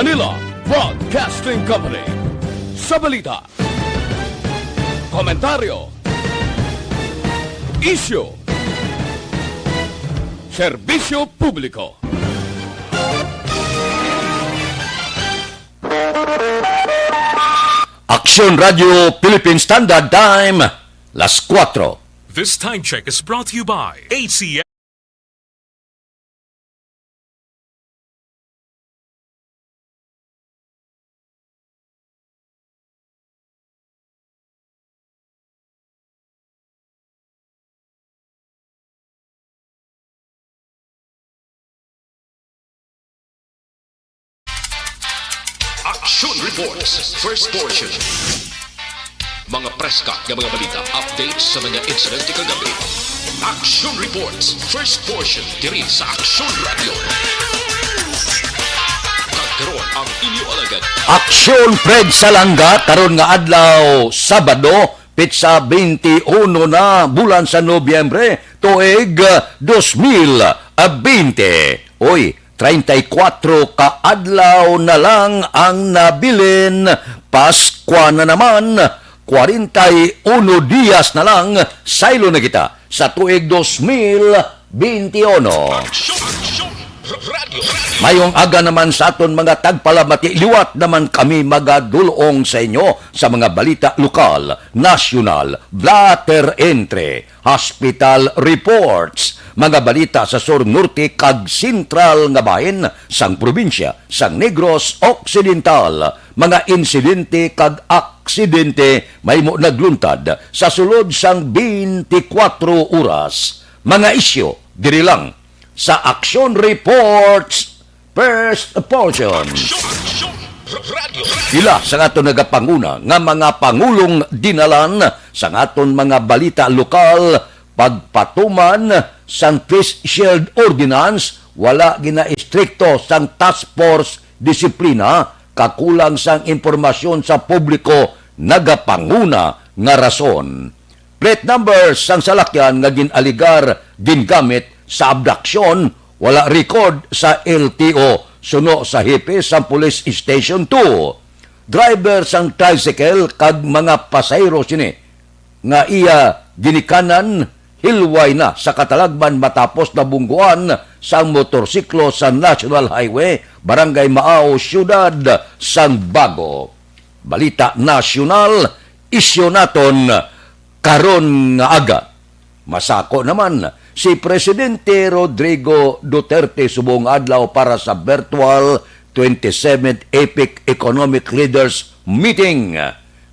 Manila Broadcasting Company. Sa balita, komentaryo, isyu, serbisyo publiko. Aksyon Radio Philippine Standard Time, las 4. This time check is brought to you by ACS. Action Reports, first portion. Mga preska ng mga balita, updates sa mga insidente kagabi. Action Reports, first portion, diri sa Action Radio. Kagkaroon ang inyo alagad. Aksyon Fred Salanga, karon nga adlaw Sabado, pitsa 21 na bulan sa Nobyembre, tuig 2020. Oy, 34 ka adlaw na lang ang nabilin. Paskwa na naman, 41 dias na lang, saylo na kita sa tuig 2021. Action Radio. Mayong aga naman sa aton mga tagpalamati, liwat naman kami magadulong sa inyo sa mga balita lokal, nasyonal, blatter entre, hospital reports, mga balita sa Sur Norte kag Sentral nga bahin sang probinsya sang Negros Occidental, mga insidente kag aksidente may mo nagluntad sa sulod sang 24 oras, mga isyo diri lang sa Action Reports first portion. Action Radio. Ila sa aton nagapanguna nga mga pangulong dinalan sa aton mga balita lokal, pagpatuman sang Face Shield Ordinance, wala gina-istrikto sang task force disiplina, kakulang sang impormasyon sa publiko, nagapanguna nga rason. Plate number sang salakyan nga ginaligar gingamit sa abduction, wala record sa LTO, suno sa hipe sa Police Station 2. Driver sang tricycle kag mga pasayro sini nga iya ginikanan hilway na sa katalagman matapos na bungguan sang motorsiklo sa National Highway, Barangay Maao, Siyudad sang Bago. Balita nasyonal, isyo naton karon nga aga. Masako naman si Presidente Rodrigo Duterte subong adlaw para sa virtual 27th APEC Economic Leaders Meeting.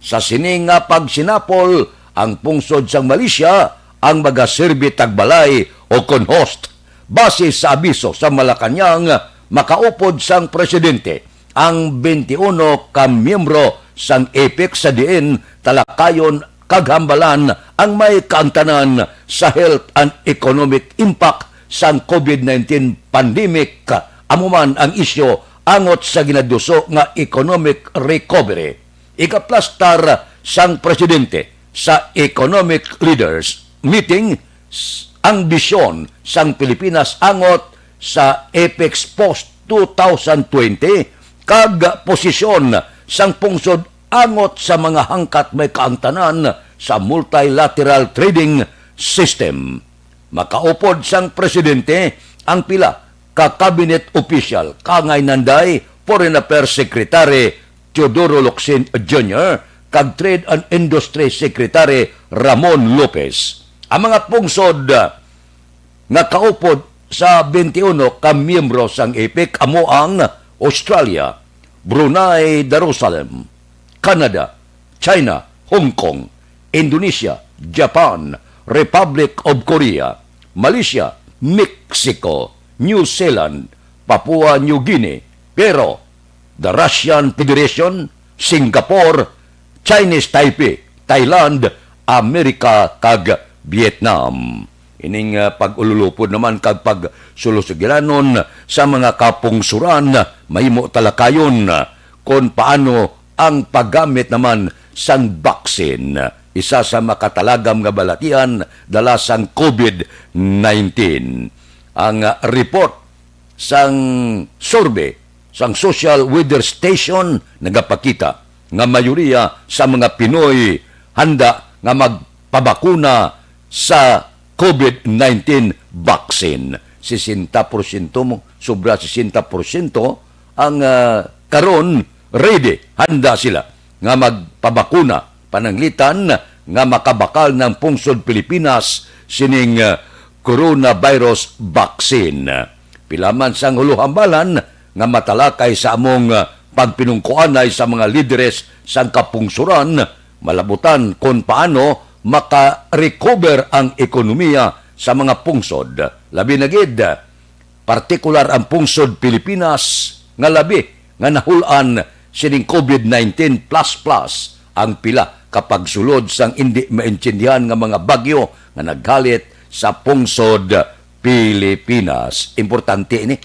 Sa sini nga pagsinapol ang pungsod sang Malaysia ang magaserbi tagbalay o konhost. Base sa abiso sa Malacañang, makaupod sang presidente ang 21 ka miyembro sang APEC sa diin talakayon kaghambalan ang may kaangtanan sa health and economic impact sang COVID-19 pandemic, amuman ang isyo angot sa ginaduso nga economic recovery. Ikaplastar sang presidente sa Economic Leaders Meeting ang bisyon sang Pilipinas angot sa APEC Post 2020 kag posisyon sang pungsod angot sa mga hangkat may kaangtanan sa multilateral trading system. Makaupod sang presidente ang pila ka cabinet official, kangay nanday Foreign Affairs Secretary Teodoro Locsin Jr. kag Trade and Industry Secretary Ramon Lopez. Ang mga pungsod nga kaupod sa 21 ka miyembro sang APEC amo ang Australia, Brunei Darussalam, Canada, China, Hong Kong, Indonesia, Japan, Republic of Korea, Malaysia, Mexico, New Zealand, Papua New Guinea, Peru, the Russian Federation, Singapore, Chinese Taipei, Thailand, Amerika kag Vietnam. Ining pag-ululupod naman kag pag-sulusugilanon sa mga kapungsuran, mahimo talakayon kung paano ang paggamit naman sang baksin. Isa sa makatalagam nga balatian dala sang COVID-19. Ang report sang survey sang social weather station nagapakita nga mayoriya sa mga Pinoy handa nga magpabakuna sa COVID-19 vaccine. 60% mo, sobra 60% ang karon ready, handa sila nga magpabakuna pananglitan nga makabakal ng pungsod Pilipinas sining coronavirus vaccine. Pilaman sang huluhambalan nga matalakay sa among pagpinungkuanay sa mga lideres sang kapungsuran, malabutan kung paano maka-recover ang ekonomiya sa mga pungsod. Labi na gid, partikular ang pungsod Pilipinas nga labi nga nahulan sining COVID-19 plus ang pila kapag sulod sang hindi maintindihan nga mga bagyo nga naghalit sa pungsod Pilipinas. Importante ini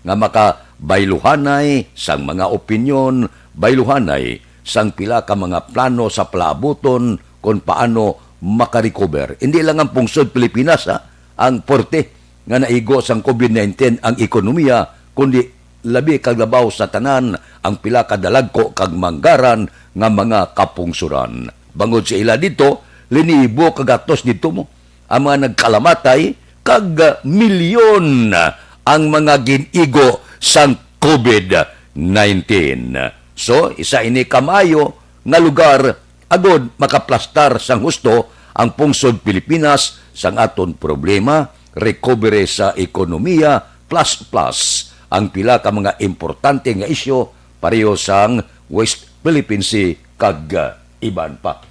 nga makabayluhanay sang mga opinyon, bayluhanay sang pila ka mga plano sa palaabuton kung paano makarecover. Hindi lang ang pungsod Pilipinas ang porte nga naigo sang COVID-19 ang ekonomiya, kundi labi kaglabaw sa tanan ang pila kadalagko kag manggaran nga mga kapungsuran. Bangod sa ila dito, linibo kagatos dito mo ang mga nagkalamatay kag milyon ang mga ginigo sang COVID-19. So, isa ini kamayo nga lugar agod makaplastar sang husto ang pungsod Pilipinas sang aton problema, recovery sa ekonomiya, plus ang pila ka mga importante nga isyo pareho sang West Philippine Sea kag iban pa.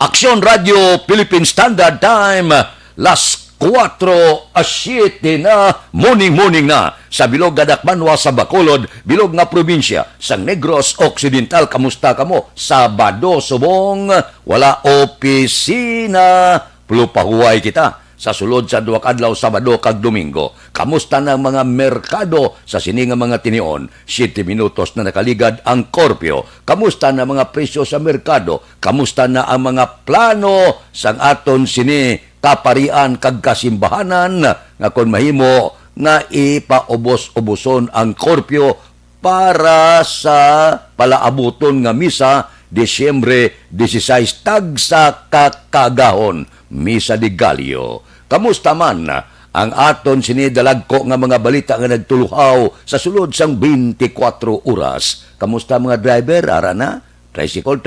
Aksyon Radio Philippine Standard Time, las 4:07 na, morning na, sa Bilog Gadakmanwa sa Bacolod, Bilog nga probinsya, sa Negros Occidental. Kamusta kamo? Sabado, subong, wala opisina, pulupahuay kita sa sulod sa duwa kadlaw Sabado kag Domingo. Kamusta na ang mga merkado sa sininga mga tinion? 7 minutos na nakaligad ang korpyo. Kamusta na mga presyo sa merkado? Kamusta na ang mga plano sang aton sini kaparian kag kasimbahanan nga kon mahimo nga ipaubos-ubuson ang korpyo para sa palaabuton nga misa Disyembre 16 tag sa kakagahon, Misa de Gallo. Kamusta man ang aton sinidalag ko nga mga balita nga nagtuluhaw sa sulod sang 24 oras? Kamusta mga driver? Ara na? Tricycle,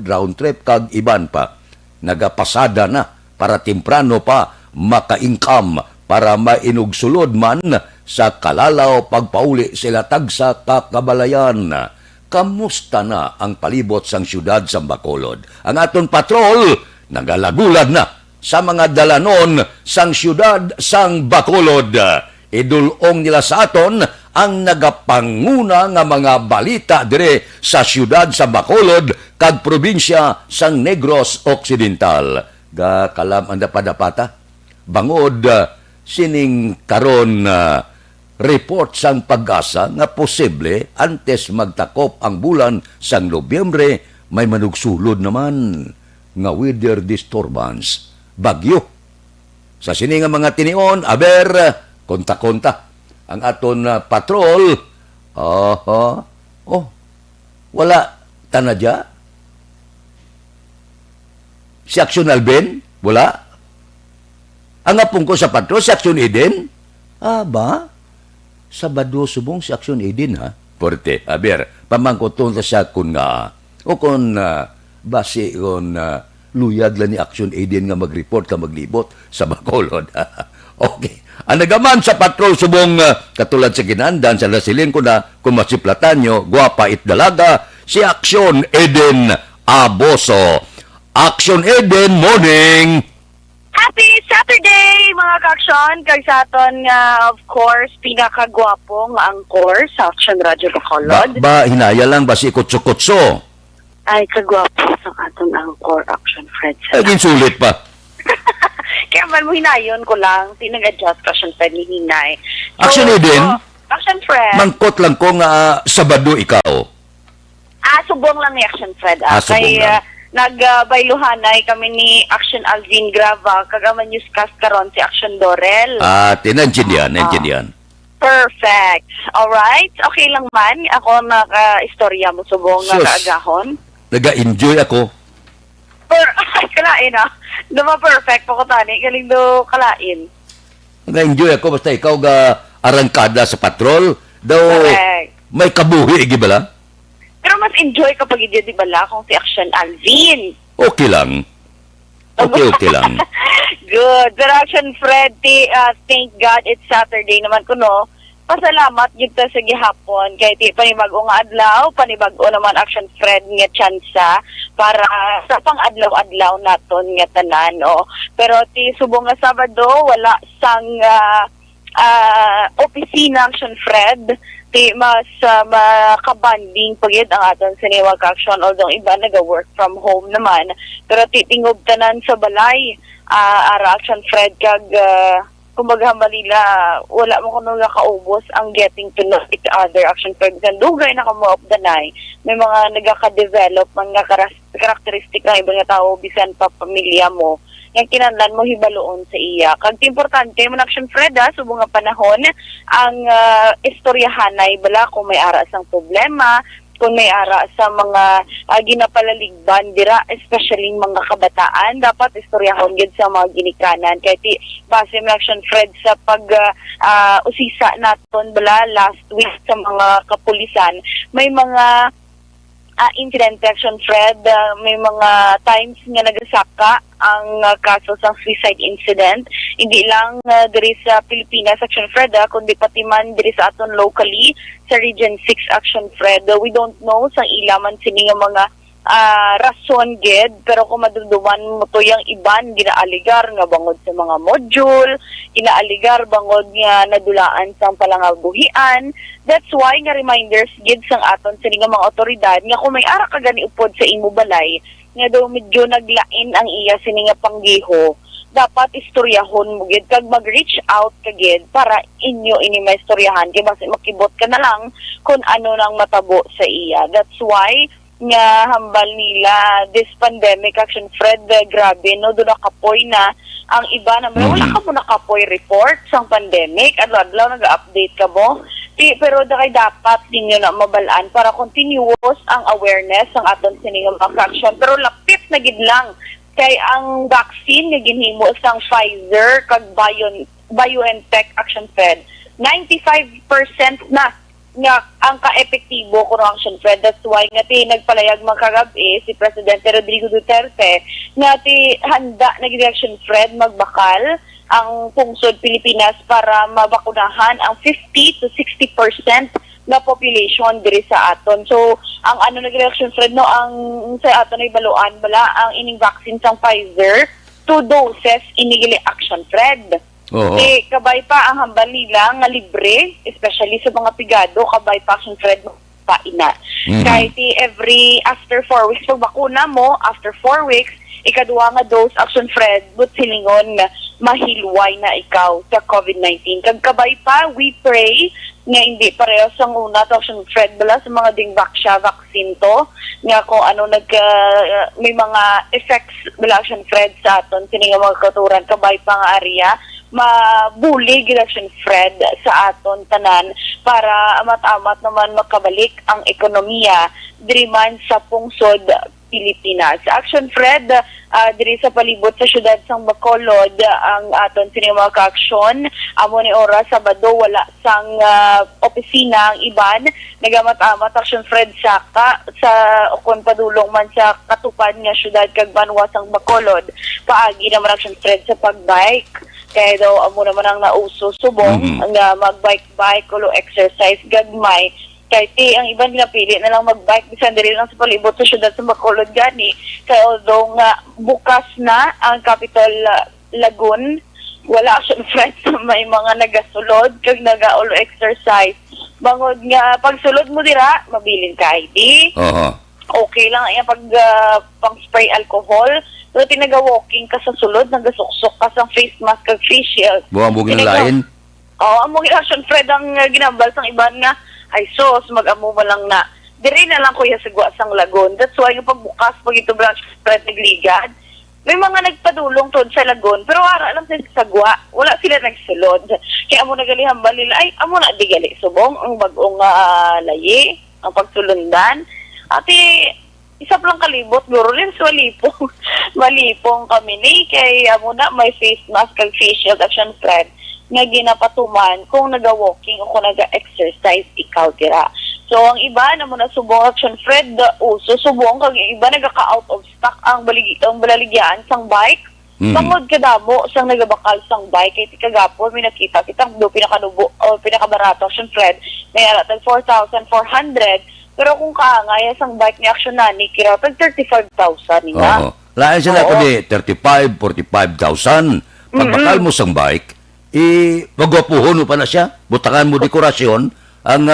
round trip, kag iban pa. Nagapasada na para temprano pa maka-income para mainugsulod man sa kalalaw pagpauli sila tagsa kakabalayan. Kamusta na ang palibot sang syudad sa Bacolod? Ang aton patrol nagalagulad na sa mga dalanon sang syudad sang Bacolod. Idulong nila sa aton ang nagapanguna nga mga balita dire sa syudad sa Bacolod kag probinsya sang Negros Occidental. Kalam ang dapadapata. Bangod sining karon report sang Pag-asa nga posible antes magtakop ang bulan sang Nobyembre may manugsulod naman nga weather disturbance, bagyo. Sa sini nga mga tinion, aber, konta-konta. Ang aton patrol, wala tanadya. Si Aksyon Alben, wala. Ang apong ko sa patrol, si Aksyon Eden, ba? Sabado subong si Aksyon Eden, ha? Porte, aber, pamangkoton sa kun nga, o kun base kon luyag lang ni Aksyon Eden nga mag-report ka maglibot sa Bacolod. Okay. Ang nagaman sa patrol subong katulad sa Ginandan, sa Lasilin ko na kung masiplatan nyo, guwapa itdalaga, si Aksyon Eden Aboso. Aksyon Eden, morning! Happy Saturday, mga ka-aksyon! Kag sa aton nga, of course, pinakagwapo nga angkor sa Aksyon Radio Bacolod. Hinaya lang ba si Kutso-Kutso? Ay, kagwapo sa aton angkor, Aksyon Fred. Ay, sulit pa. Kaya man mo hinayon ko lang, tinag-adjust Aksyon Fred ni Hinay. Aksyon Eden? Aksyon Fred. Mangkot lang ko nga Sabado ikaw. Subong lang ni Aksyon Fred. Subong lang. Nagbayluhanay kami ni Action Alvin Grava, kagaman newscast karon si Action Dorel. Nandiyan yan. So, Perfect. Alright? Okay lang man. Ako naka-istorya mo subong Sus. nakaagahon. Naga-enjoy ako. Ay, kalain ah. Duma perfect po ko tani. Galing do kalain. Naga-enjoy ako basta ikaw ga arangkada sa patrol. Daw Correct. may kabuhi, gibala? Pero mas enjoy kapag hindi, di ba la, kung si Action Alvin. Okay lang. Okay lang. Good. Pero Action Fred, thank God it's Saturday naman ko, no? Pasalamat yun ta sa gihapon kay ti panibag-o nga adlaw, panibag-o naman Action Fred nga tsansa para sa pang-adlaw-adlaw naton nga tanan, no? Pero ti subong nga Sabado, wala sang opisina Action Fred, ti mas makabanding pagid ang aton siniwag action, although iba naga-work from home naman. Pero ti tingob tanan sa balay, ara Action Fred kag kumbaga nila, wala mo kuno nakaubos ang getting to know each other Action Fred. Dugay na ka mo of the night. May mga nagaka-develop, mga karakteristik ng ibang tao, bisan pa pamilya mo. Yung kinanlan mo hibaloon sa iya. Kag importante mo Action Fred, subong nga panahon, ang istoryahanay bala kung may ara sang problema, kung may ara sa mga ginapalaligban dira, especially mga kabataan, dapat istoryahon gid sa mga ginikanan. Kaya ti base mo Action Fred sa pag usisa naton bala last week sa mga kapulisan, may mga incident Action Fred, may mga times nga nagasaka ang kaso sa suicide incident. Hindi lang diri sa Pilipinas Action Fred, kundi pati man diri sa aton locally sa Region 6 Action Fred. We don't know sa ilaman sini nga mga rason gid, pero kung maduduman mo to yung iban ginaaligar nga bangod sa mga module, ginaaligar bangod nga nadulaan sang palangabuhian. That's why nga reminders gid sang aton sini nga mga otoridad nga kung may ara ka gani upod sa imo balay nga daw medyo naglain ang iya sini nga panggiho, dapat istoryahon mo gid kag mag-reach out ka gid para inyo ini maistoryahan kay basta makibot ka na lang kung ano nang matabo sa iya. That's why nga hambal nila this pandemic Action Fred, grabe no, doon nakapoy na ang iba na wala ka mo nakapoy report sang pandemic, adlaw nag-update ka mo. Pero dapat ninyo na mabalaan para continuous ang awareness ang aton siningang action. Pero lapit na gid lang kay ang vaccine nga ginhimo sang Pfizer kag BioNTech Action Fed 95% na nga ang ka-epektibo kuno Action Fed. That's why nga ti nagpalayag magkagabi si Presidente Rodrigo Duterte nga ti handa na gid Action Fed magbakal ang pungsod Pilipinas para mabakunahan ang 50 to 60% na population diri sa aton. So ang ano na Action Fred no, ang sa aton ay baluan bala ang ining vaccine sang Pfizer, 2 doses inigili Action Fred. Oo. Kabay pa ang hambal nila nga libre, especially sa mga pigado, kabay pa Action Fred pa ina. Kahit every after 4 weeks pag bakuna mo, after 4 weeks, ikaduwa nga dose Action Fred, but silingon nga mahilway na ikaw sa COVID-19. Kag kabay pa, we pray nga hindi pareho sa una to Action Fred bala sa mga dingvaksya vaccine to nga kung ano may mga effects bala Action Fred sa aton sini nga mga katuran kabay pa nga area mabulig Action Fred sa aton tanan para amat-amat naman makabalik ang ekonomiya diri man sa pungsod Pilipinas. Action Fred, diri sa palibot sa syudad sang Bacolod, ang aton sinima ka-aksyon. Amo ni oras Sabado, wala sang opisina ang iban. Nagamat-amat Action Fred saka sa kung padulong man sa katupad nga syudad kag banwa sang Bacolod. Paagi naman Action Fred sa pagbike. Kaya daw amo naman ang nauso subong nga magbike-bike ulo exercise gagmay. Kahit ang iban napili na lang mag-bike bisan diri lang sa palibot sa syudad sa Bacolod gani. Kaya although nga bukas na ang Capital Lagoon, wala Action Fred may mga nagasulod kag nagaulo exercise. Bangod nga pagsulod mo dira, mabilin ka ID. Okay lang ang pag pang spray alcohol. Pero tinaga-walking ka sa sulod, nagasuksok ka sa face mask kag face shield. Buwang-bugin na lain? Oo, among Action Fred ang ginambal sang iban nga, ay sos, mag-amo mo lang na. Diri na lang kuya sa sang lagon. That's why yung pagbukas, pag ito Action Fred nagligad, may mga nagpadulong tod sa lagon, pero ara lang sila sa sagwa, wala sila nagsulod. Kaya amo nagalihan ba nila, ay, amo na di gali subong, ang bagong layi, ang pagsulundan. Ati, isa lang kalibot, guro rin, so malipong kami ni, kay amo na may face mask kag facial action friend, nga ginapatuman kung naga-walking o kung naga-exercise, ikaw tira. So, ang iba na mo na subong action Fred, uso subong, kag iba nagaka-out of stock ang balaligyan sang bike. Tangod kadamo sang nagabakal sang bike, kay tikagapon, may nakita kitang do pinakanubo, o pinakabarato action Fred, may aratag 4,400, pero kung kaangay sang bike ni action nani, kira tag 35,000 nila. Oo. Lain sila ko di 35, 45,000. Pagbakal mo sang bike, magwapuhon mo pa na siya, butakan mo dekorasyon, ang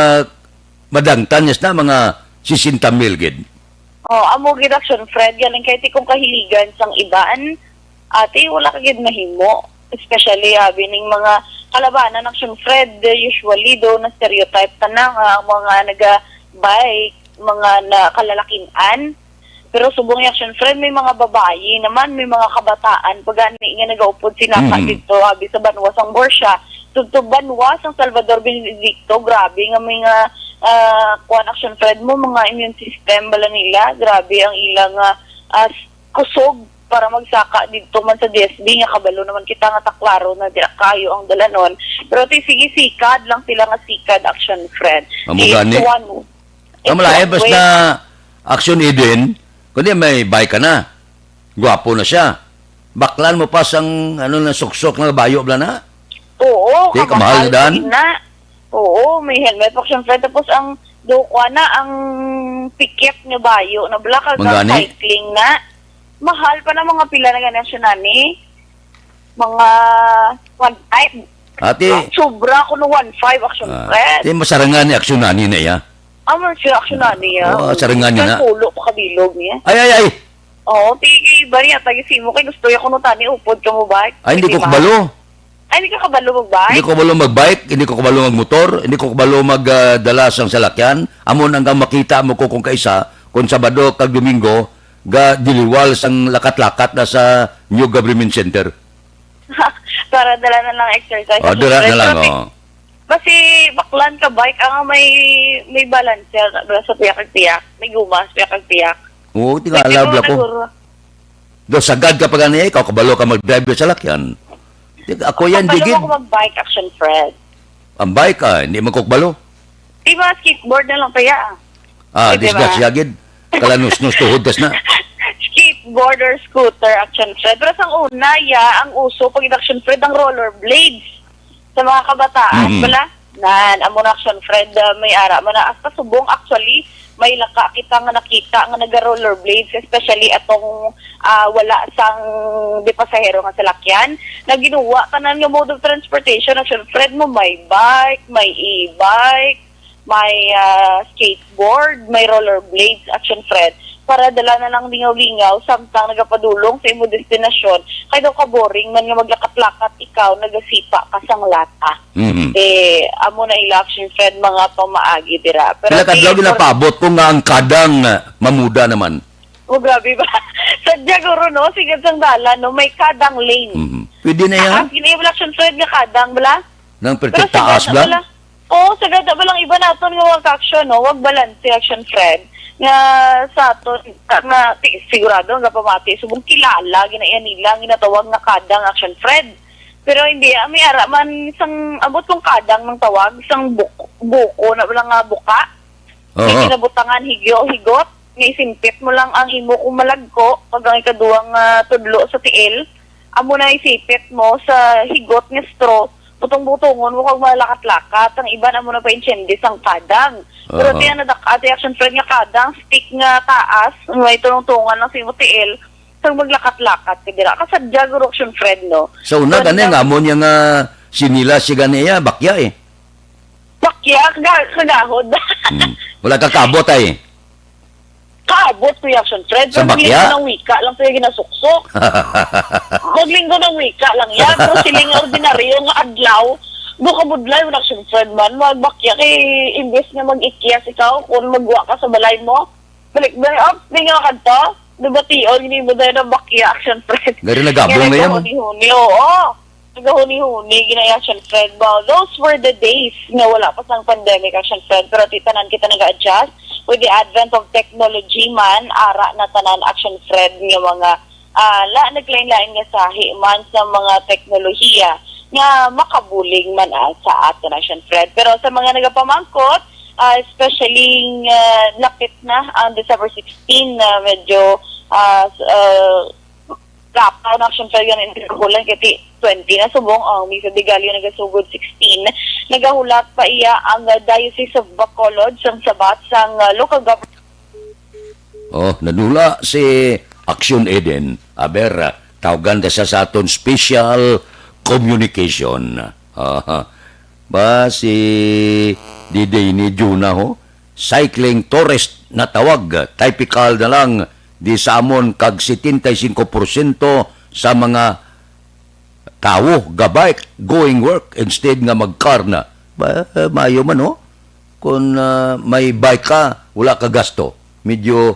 madangtan niya na mga 60 mil gid. Amo gid action Fred, galing kay tikong kahiligan sang ibaan, ate wala ka gid mahimo, especially bining mga kalabanan action Fred, usually do na stereotype tanang mga naga-bike, mga nakalalakinan. Pero subong action Fred, may mga babayi naman, may mga kabataan, pag nga nag-upod sinaka dito, sa Banwas ang Borsia, tugtog Banwas ang Salvador Benedicto, grabe nga may nga kuan action Fred mo, mga immune system bala nila, grabe ang ilang kusog para magsaka dito man sa DSB, nga kabalo naman kita nga taklaro na dira kayo ang dalanon. Pero sige, sikad lang sila nga sikad action Fred. Amugani. Amalae, basta action Eden, kundi may bike ka na, gwapo na siya, baklan mo pa sang na suksok na bayo bla na. Oo, di kamahal dan. Oo, may helmet action Fred, tapos ang dukwa na ang pikit nga bayo na bala kag cycling na mahal pa na mga pila na ganyan siya nani, mga 1.5 ate sobra ko no 1.5 action Fred. Ate masarangan ni action nani na ya. Amor siya action nani ya. Sarangan niya na. Pulo pa kabilog niya. Ay. Oo, tigi ba niya tagisimo kay gusto ya ko no tani upod ka mo bike. Ay, hindi ko kabalo. Ay, hindi ka kabalo magbike? Hindi ko kabalo magbike, hindi ko kabalo magmotor, hindi ko kabalo magdala sang salakyan. Amon hanggang makita mo ko kung kaisa, kung Sabado kag Domingo, ga diliwal sang lakat-lakat na sa New Government Center. Para dala na lang exercise. Dala na lang, Kasi baklan ka bike, ang may balancer sa piyak-piyak, may gumas, piyak-piyak. Oo, tingalab ko. Do sagad ka pa ganyan, ikaw kabalo ka mag-drive sa salakyan. Ako yan, digid. Kabalo ko mag-bike action, Fred. Ang bike hindi man ko kabalo. Diba, skateboard na lang kaya. Disgas yagid. Kalanus-nus tuhod tas na. Skateboard or scooter action Fred. Pero sa una, ang uso pag action Fred, ang rollerblades sa mga kabataan. Bala? Amo na action Fred, may ara. Hasta subong actually, may laka kita nga nakita nga naga-rollerblades, especially atong wala sang di pasahero nga salakyan, na ginuwa tanan nga mode of transportation action Fred mo, may bike, may e-bike, may skateboard, may rollerblades action Fred, para dala na lang lingaw-lingaw samtang nagapadulong sa imo destinasyon. Kaya daw ka boring man nga maglakat-lakat ikaw nagasipa ka sang lata. Amo na ila action Fred mga pamaagi dira. Pero pila kadlaw ginapabot ko nga ang kadang mamuda naman. Grabe ba? Sadya guro no, sigad sang dala no, may kadang lane. Pwede na yan. Ginibal action Fred nga kadang bala. Nang pertektaas bala? Oo, sagad na balang iba naton nga wag action no, wag balance action Fred. Nga sa aton na sigurado nga pamati subong kilala ginayan nila ginatawag nga kadang action Fred. Pero hindi may ara man isang abot kong kadang ng tawag isang buko na wala nga buka. Hindi nabutangan higot nga isimpit mo lang ang imo kung malagko pag ang ikaduwang tudlo sa tiil. Amo na isipit mo sa higot nga straw, butong-butongon mo kag malakat-lakat, ang iba na mo na pa-incendies ang kadang. Pero tiyan na ate action Fred nga kadang, stick nga taas, may tunong-tungan lang sa imo tiil, sang maglakat-lakat ka dira. Kasadya guro action Fred, no? So, una gani nga mo niya nga sinila si ganiya, bakya eh. Bakya? Kagahod. Wala ka kabot ay. Kaabot ko yung action Fred. Sa bakya? Maglinggo ng wika lang sa'yo ginasuksok. Maglinggo ng wika lang yan. Pero siling ordinaryo nga adlaw, do ka budlay mo action Fred man. Magbakya kay imbes nga mag-ikyas ikaw kung magwa ka sa balay mo. Balik up, di nga kanto. debation, hindi mo dahil na bakya, Action Fred. Gari nagabong na yan. Nagahuni-huni, oo. Nagahuni-huni, gina Action Fred. Well, those were the days na wala pa sang pandemic, Action Fred. Pero titanan kita nag-adjust with the advent of technology man, ara na tanan, Action Fred, nga mga naglain-lain nga sahi man sa mga teknolohiya nga makabuling man sa aton, Action Fred. Pero sa mga nagapamangkot, especially lapit na ang December 16 na medyo kapaw na Action Fred yan nagkahulan kiti 20 na subong ang Misa de Gallo nagasugod 16 nagahulak pa iya ang Diocese of Bacolod sang sabat sang local government. Oh, nanula si Action Eden. Aber, tawagan ka sa aton special communication. Ba si Diday ni Juna ho? Cycling tourist na tawag. Typical na lang di sa amon kag 75% sa mga tao gabay going work instead nga mag-car na. Ba, mayo man ho? Kung may bike ka, wala ka gasto. Medyo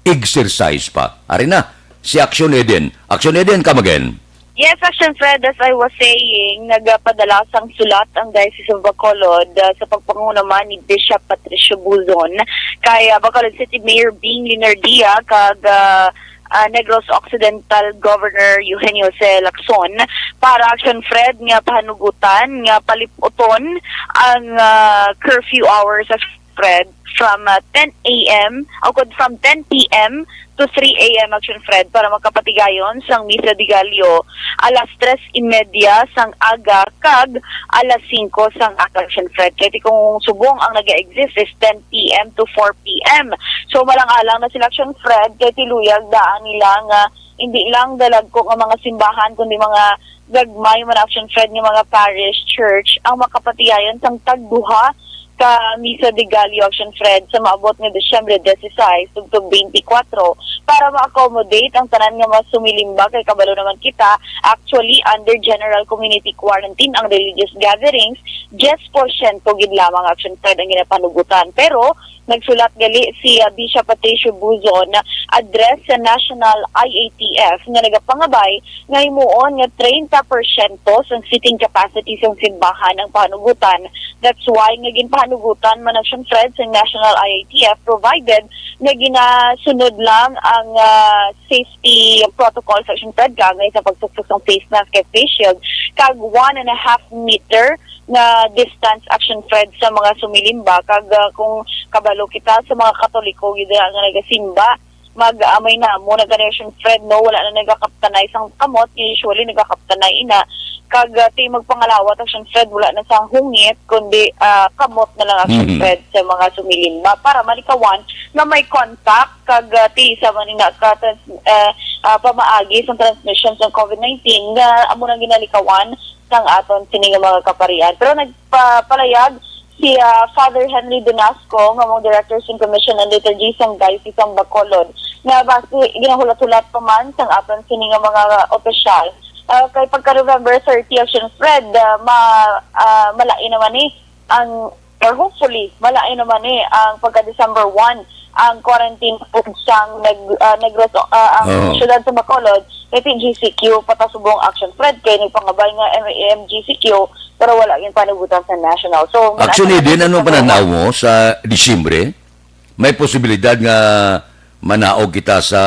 exercise pa. Ari na, si Action Eden. Action Eden, come again. Yes, Action Fred, as I was saying, nagpadala sang sulat ang Diocese of Bacolod sa pagpanguna man ni Bishop Patricio Buzon kay Bacolod City Mayor Bing Linardia kag Negros Occidental Governor Eugenio C. Lacson para Action Fred nga pahanugutan nga paliputon ang curfew hours of Fred from 10 a.m. o from 10 p.m. to 3 a.m. Action Fred para makapatigayon sang Misa de Gallo alas 3:30 sang aga kag alas 5 sang aga Action Fred. Kaya kung subong ang nag-exist is 10 p.m. to 4 p.m. So malang-alang na sila Action Fred kaya tiluyag daan nila nga hindi lang dalag ko nga mga simbahan kundi mga gagmay man Action Fred nga mga parish church ang makapatigayon sang tagduha ka Misa de Gallo Action Fred sa maabot nga Disyembre 16 tugtog 24 para ma-accommodate ang tanan nga mga sumilimba kay kabalo naman kita actually under general community quarantine ang religious gatherings 10% gid lamang Action Fred ang ginapanugutan pero nagsulat gali si Bishop Patricio Buzon address sa National IATF nga nagapangabay nga himuon nga 30% sa seating capacity sa simbahan ang panugutan. That's why nga ginpanugutan man Action Fred sa National IATF provided nga ginasunod lang ang safety protocols sa Action Fred kagay sa pagsuksok ng face mask at face shield kag 1.5 meter na distance Action Fred sa mga sumilimba kag kung kabalo kita sa mga Katoliko gid nga nagasimba mag-amay na mo na Action Fred no wala na nagakaptanay sang kamot usually nagakaptanay ina kag ti magpangalawat Action Fred wala na sang hungit kundi kamot na lang Action Fred sa mga sumilimba para malikawan na may contact kag ti sa manina ka pamaagi sa transmission sa COVID-19 nga amo nang ginalikawan sang aton sini nga mga kaparian. Pero nagpapalayag si Father Henry Donasco nga mga Directors in Commission and Liturgy sang Diocese ng Bacolod nga base ginahulat-hulat pa man sang aton sini nga mga opisyal kay pagka-November 30 Action Fred malain naman ang or hopefully malain naman ang pagka-December 1 ang quarantine sang Negros ang syudad sa Bacolod kay GCQ patasubong Action Fred kay nagpangabay nga MGCQ pero wala yung panugutan sa national. So Actually din ano pananaw mo sa Disyembre? May posibilidad nga manaog kita sa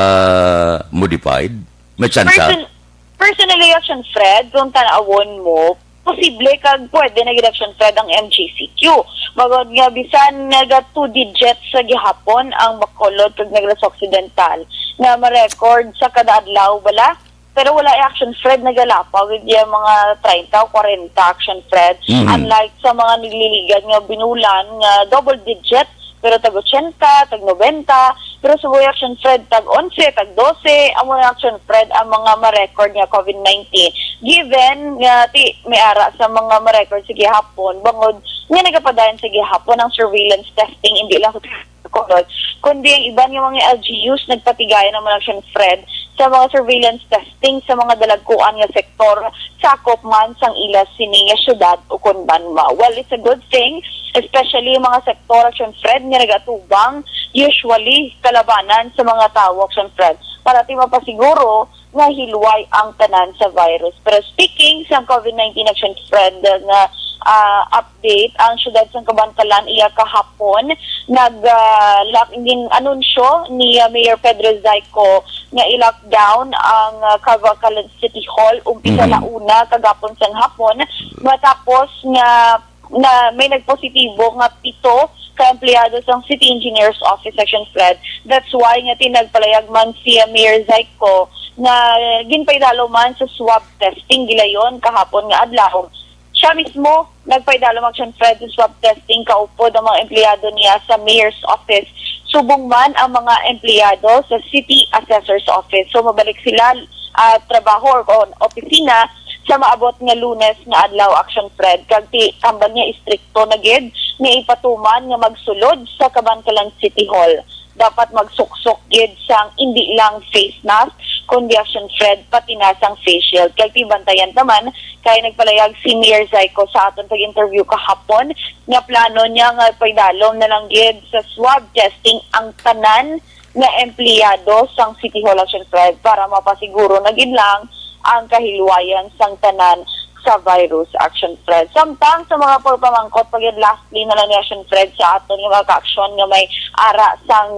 modified? May tsansa? Personally Action Fred kung tanawon mo posible kag pwede na Action Fred ang MGCQ. Magod nga bisan naga 2 digits sa gihapon ang Bacolod kag Negros Occidental na ma-record sa kada adlaw bala pero wala Action Fred nagalapaw with yung mga 30 o 40 Action Fred unlike sa mga nagliligan nga binulan nga double digit pero tag 80, tag 90 pero sa Action Fred tag 11, tag 12 ang mga Action Fred ang mga ma-record nga COVID-19 given nga may ara sa mga ma-record sa gihapon bangod nga nagapadayon sa gihapon ang surveillance testing hindi lang sa Bacolod kundi ang iban nga mga LGUs nagpatigayan ng mga Action Fred sa mga surveillance testing sa mga dalagkuan nga sektor sakop man sang ilas sini nga syudad o kun banma. Well, it's a good thing especially yung mga sektor Action Fred nga nagatubang usually kalabanan sa mga tao Action Fred. para ti mapasiguro nga hilway ang tanan sa virus. Pero speaking sa COVID-19 action spread nga update, ang syudad sa Kabantalan iya kahapon anunsyo ni Mayor Pedro Zayco nga i-lockdown ang Kabantalan City Hall umpisa na una kagapon sang hapon matapos nga na may nagpositibo nga 7 ka empleyado sa City Engineers Office Section Fred. That's why nga tinagpalayag man si Mayor Zayco na ginpaydalo man sa swab testing gilayon kahapon nga adlaw. Siya mismo nagpaydalo man siya Fred sa swab testing kaupod ang mga empleyado niya sa Mayor's Office. Subong man ang mga empleyado sa City Assessor's Office. So mabalik sila trabaho o opisina sa maabot nga Lunes nga adlaw action Fred kag tambal niya istrikto na gid nga ipatuman nga magsulod sa Kabantalan City Hall. Dapat magsuksok gid sang hindi lang face mask kundi action Fred pati na sang face shield. Kag tibantayan naman kay nagpalayag si Mayor Zayco sa aton pag-interview kahapon nga plano niya nga paydalom na lang gid sa swab testing ang tanan nga empleyado sang City Hall action Fred para mapasiguro na gid lang ang kahilwayan sang tanan sa virus action Fred. Samtang sa mga pagpamangkot pagid lastly na lang ni action Fred sa aton nga ka-aksyon nga may ara sang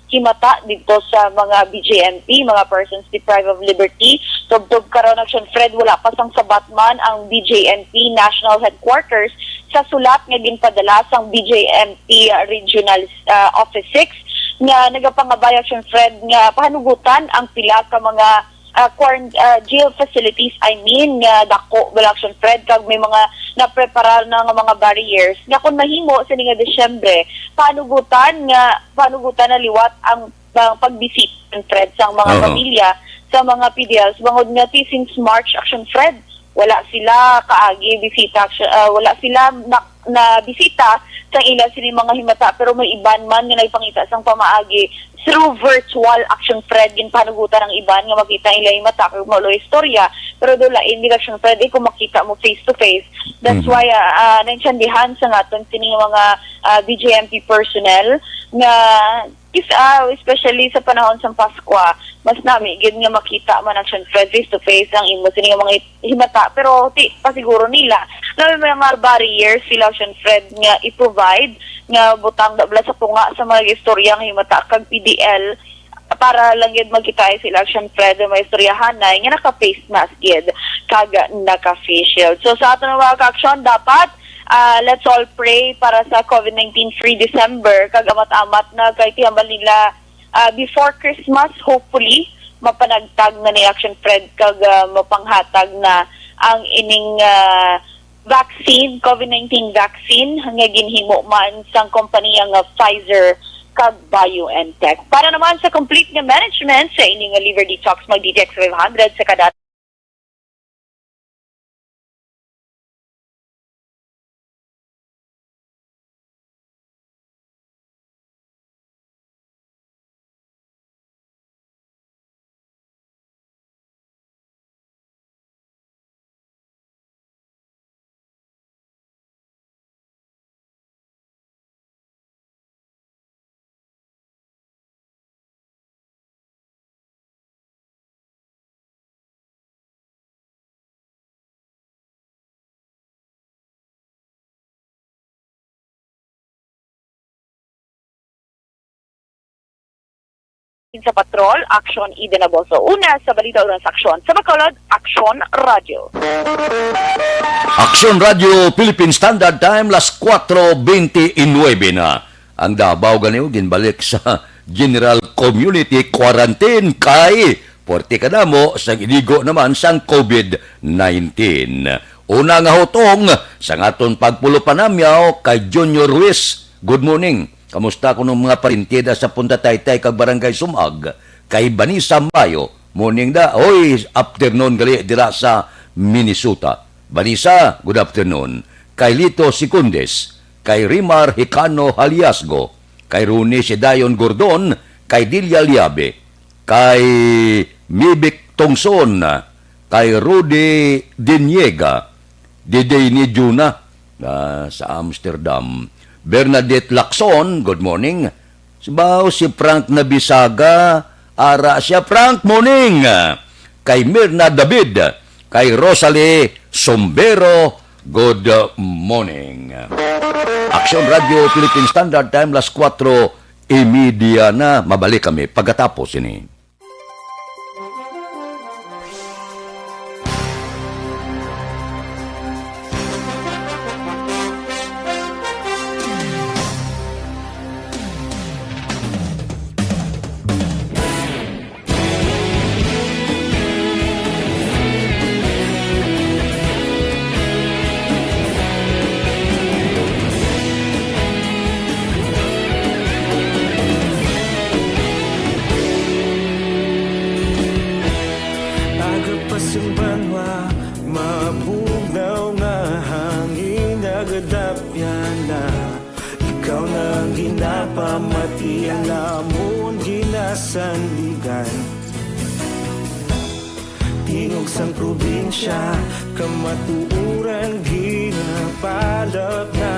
himata dito sa mga BJMP, mga persons deprived of liberty. Tubtob karon action Fred wala pa sang sabatman ang BJMP National Headquarters sa sulat nga ginpadala sang BJMP Regional Office 6 nga nagapangabay action Fred nga pahanugutan ang pila ka mga jail facilities, dako action Fred kag may mga naprepara na nga mga barriers nga kung mahimo sa nga Disyembre panugutan na liwat ang pagbisita Fred sa mga pamilya sa mga PDLs bangod nga since March action Fred wala sila kaagi bisita wala sila na bisita sa ila sini mga himata pero may iban man nga nagpangita sang pamaagi through virtual action Fred ginpanugutan ang iban nga makita ila himata kag maulo istorya pero dula hindi action Fred kung makita mo face to face. That's why naintindihan sa naton sini mga BJMP personnel nga especially sa panahon sa Pasko mas nami gid nga makita man action Fred face to face ang imo sini mga himata pero pasiguro nila na may mga barriers sila action Fred nga i-provide nga butang dabla sa punga sa mga istorya nga himata kag PDL para lang gid magkita sila action Fred may istoryahan na nga naka-face mask gid kag naka-face shield. So sa aton mga ka-aksyon dapat let's all pray para sa COVID-19 free December kag amat-amat na kay tiyambal nila before Christmas hopefully mapanagtag na ni action Fred kag mapanghatag na ang ining vaccine, COVID-19 vaccine nga ginhimo man sang kompanya nga Pfizer kag BioNTech. Para naman sa complete nga management sa ining liver detox mag-DTX 500 sa kada sa patrol, Aksyon Ida Naboso. Una sa balita uran sa aksyon. Sa Bacolod, Aksyon Radio. Aksyon Radio Philippine Standard Time las 4:29 na. Ang Davao ganiw ginbalik sa General Community Quarantine kay porti kadamo sa iligo naman sang COVID-19. Una nga hutong sa aton pagpulo panamyaw kay Junior Ruiz. Good morning. Kamusta ko ng mga parintida sa Punta Taytay kag Barangay Sumag kay Banisa Mayo. Morning da. Oy, afternoon gali dira sa Minnesota. Banisa, good afternoon. Kay Lito Secundes, kay Rimar Hicano Haliasgo, kay Runi Sedayon Gordon, kay Dilia Liabe, kay Mibik Tongson, kay Rudy Diniega, Diday ni Juna sa Amsterdam. Bernadette Lacson, good morning. Si Frank Nabisaga, Ara siya Frank Morning, kay Mirna David, kay Rosalie Sombero, good morning. Action Radio Philippine Standard Time, las 4:30 na. Mabalik kami pagkatapos ini. Agapasang banwa, mabugaw nga hangin agadapyan na. Ikaw nang ginapamati, alamon ginasandigan. Tingog sang probinsya, kamatuuran ginapalap na.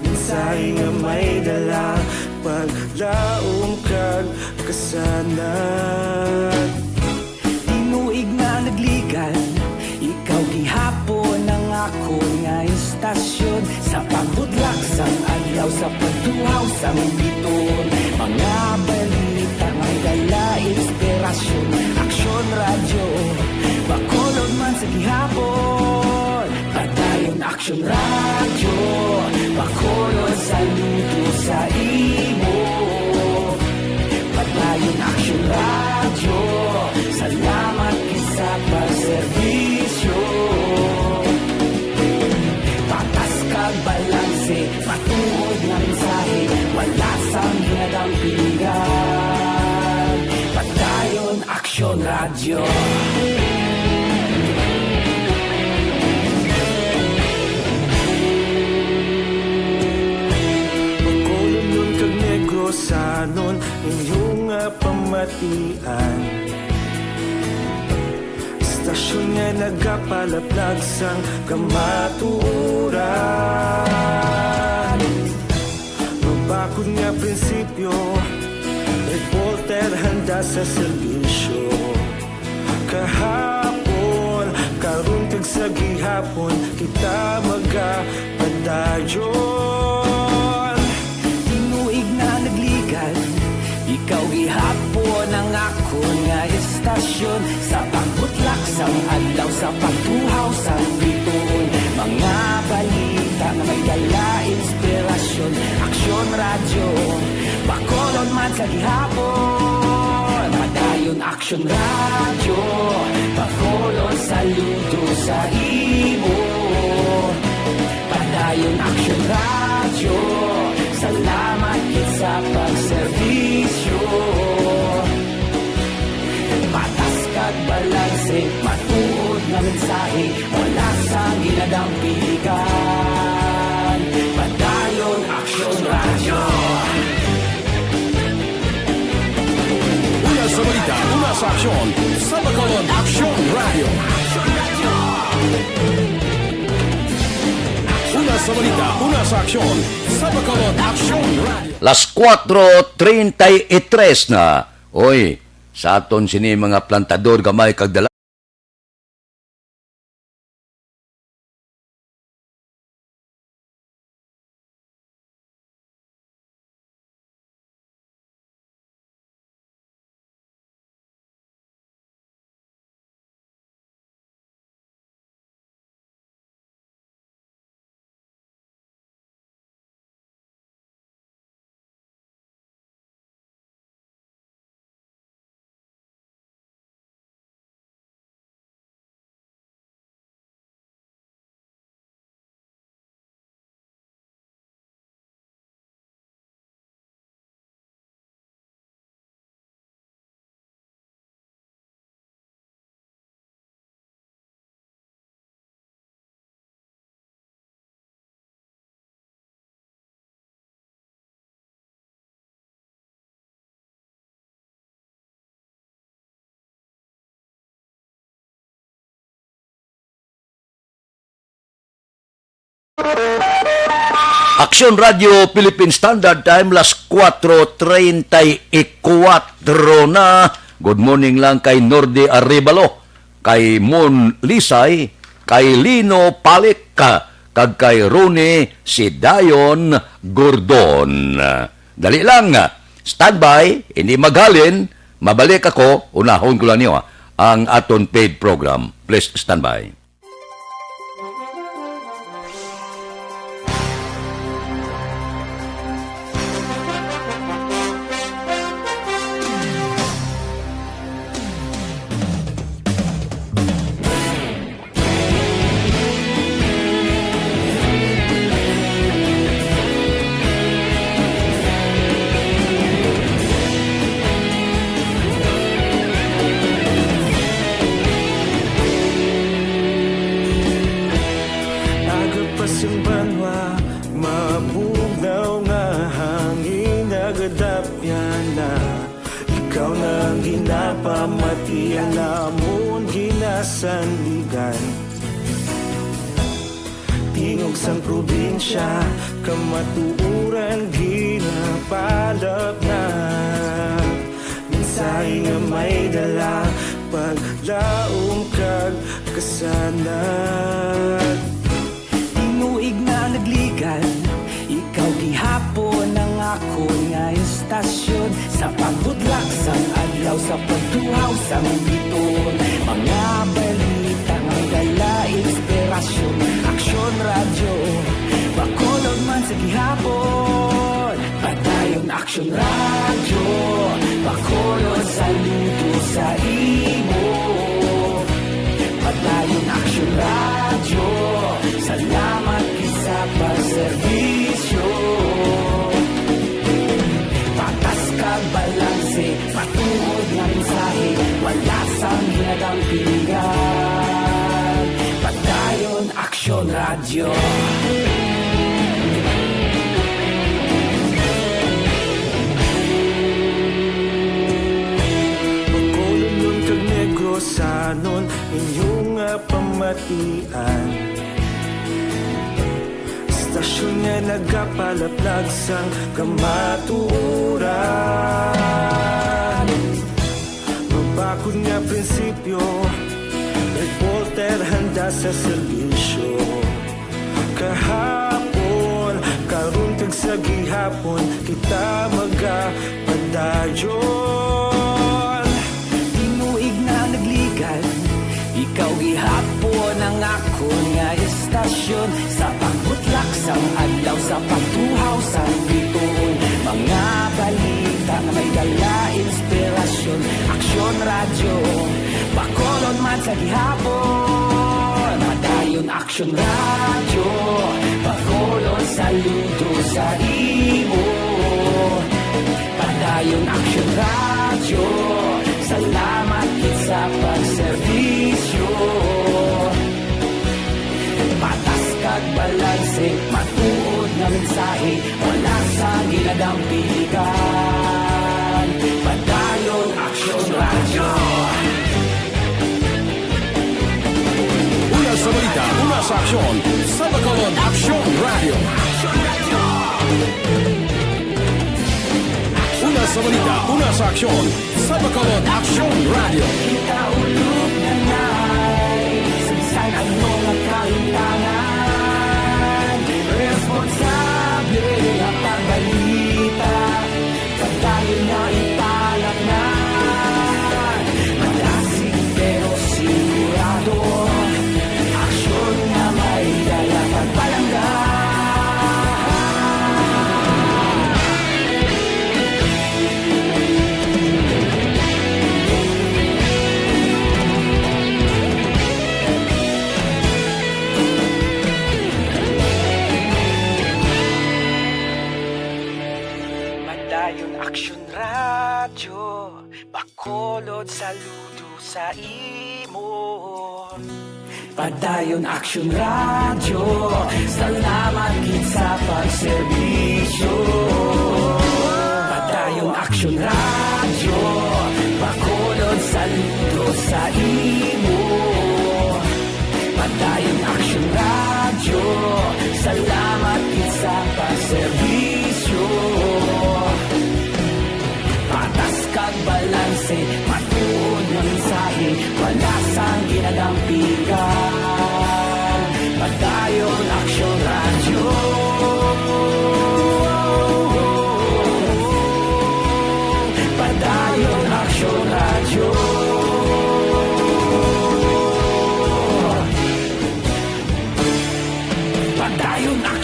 Minsay nga may dala, paglaom kag kasanat. Tinuig na nagligan, ikaw gihapon ang ako nga istasyon. Sa pagbudlak sang adlaw, sa pagtuhaw sang biton. Mga balita may dala inspirasyon. Aksyon radyo, bakolod man sa gihapon. Padayon aksyon radyo, bakolod sa luto sa imo. Padayon aksyon radyo, salamat sa pagserbisyo. Patas kag balanse, patuod na mensahe, wala sang hinadampingan. Padayon aksyon radyo. Pagkolom nun kag negrosanon, inyong pamatian. Istasyon nga nagapalaplag sang kamaturan. Mabakod nga prinsipyo, reporter handa sa serbisyo. Kahapon, karong kag sa gihapon, kita magapadayon. Tinuig na nagligan, ikaw gihapon ang ako nga istasyon. Sa pagbutlak sang adlaw, sa pagtuhaw sang biton. Mga balita na may dala inspirasyon. Aksyon radyo, bakolon man sa gihapon. Padayon aksyon radyo, bakolon saludo sa imo. Padayon aksyon radyo, salamat gid sa pagserbisyo. Patas kag balanse, matuod na mensahe, wala sang ginadampigan. Padayon aksyon radyo. Una sa balita, una sa aksyon, sa Bacolod Action Radio. Una sa balita, una sa aksyon, sa Bacolod Action Radio. Las 4:33 na. Oy, sa aton sini mga plantador gamay kag dala. Aksyon Radio Philippine Standard Time, las 4:34 na. Good morning lang kay Nordi Arevalo, kay Mon Lisay, kay Lino Palik, kag kay Rone Sidayon Gordon. Dali lang, standby, hindi maghalin, mabalik ako, unahon ko lang niyo ang aton paid program. Please standby. Agapasumbanwa, mabugaw nga hangin agadapyan na. Ikaw nang ginapamatian namon ginasandigan. Tingog sang probinsya, kamatuuran ginapalap na. Mensahe nga may dala, paglaom kag kasanag. Tinuig na nagligan, ikaw gihapon ang ako nga istasyon. Sa pagbudlak sang adlaw, sa pagtuhaw sang biton. Mga balita nga dala inspirasyon. Aksyon radyo, bakolod man sa gihapon. Padayon aksyon radyo, bakolod saludo sa imo. Padayon aksyon radyo, salamat sa pagserbisyo. Patas kag balanse, patuod nga mensahe, wala sang hinagang pilihan. Padayon aksyon radyo. Pagkulong nun kag Negrosanon, inyong nga pamatian. Stasyon nga nagapalaplag sang kamatuuran. Mabakod nga prinsipyo, reporter handa sa serbisyo. Kahapon, karon kag sa gihapon, kita magapadayon. Tinuig na nagligan, ikaw gihapon ang ako nga istasyon. Sa pagbutlak sang adlaw, sa pagtuhaw sang biton. Mga balita na may dala inspirasyon. Aksyon radyo, bakolon man sa gihapon. Padayon aksyon radyo, bakolon saludo sa imo. Padayon aksyon radyo, salamat sa pagserbisyo. Patas kag balanse, matuod na mensahe, wala sa ginadang piligan. Padayon aksyon radyo. Una sa balita, una sa aksyon, sa Bacolod Aksyon Radio. Una sa balita, una sa aksyon, sa Bacolod Aksyon Radio. Kita ulog na na'y saysay ang mga kahintangan. Responsable ang pagbalita, pagdayon na ipalat na. Malasig pero sigurado, aksyon na may dala pagpalangga. Padayon aksyon radyo, bakolod saludo sa imo. Padayon aksyon radyo, salamat gid sa pagserbisyo. Padayon aksyon radyo, bakolod saludo sa imo. Padayon aksyon radyo, salamat gid sa pagserbisyo.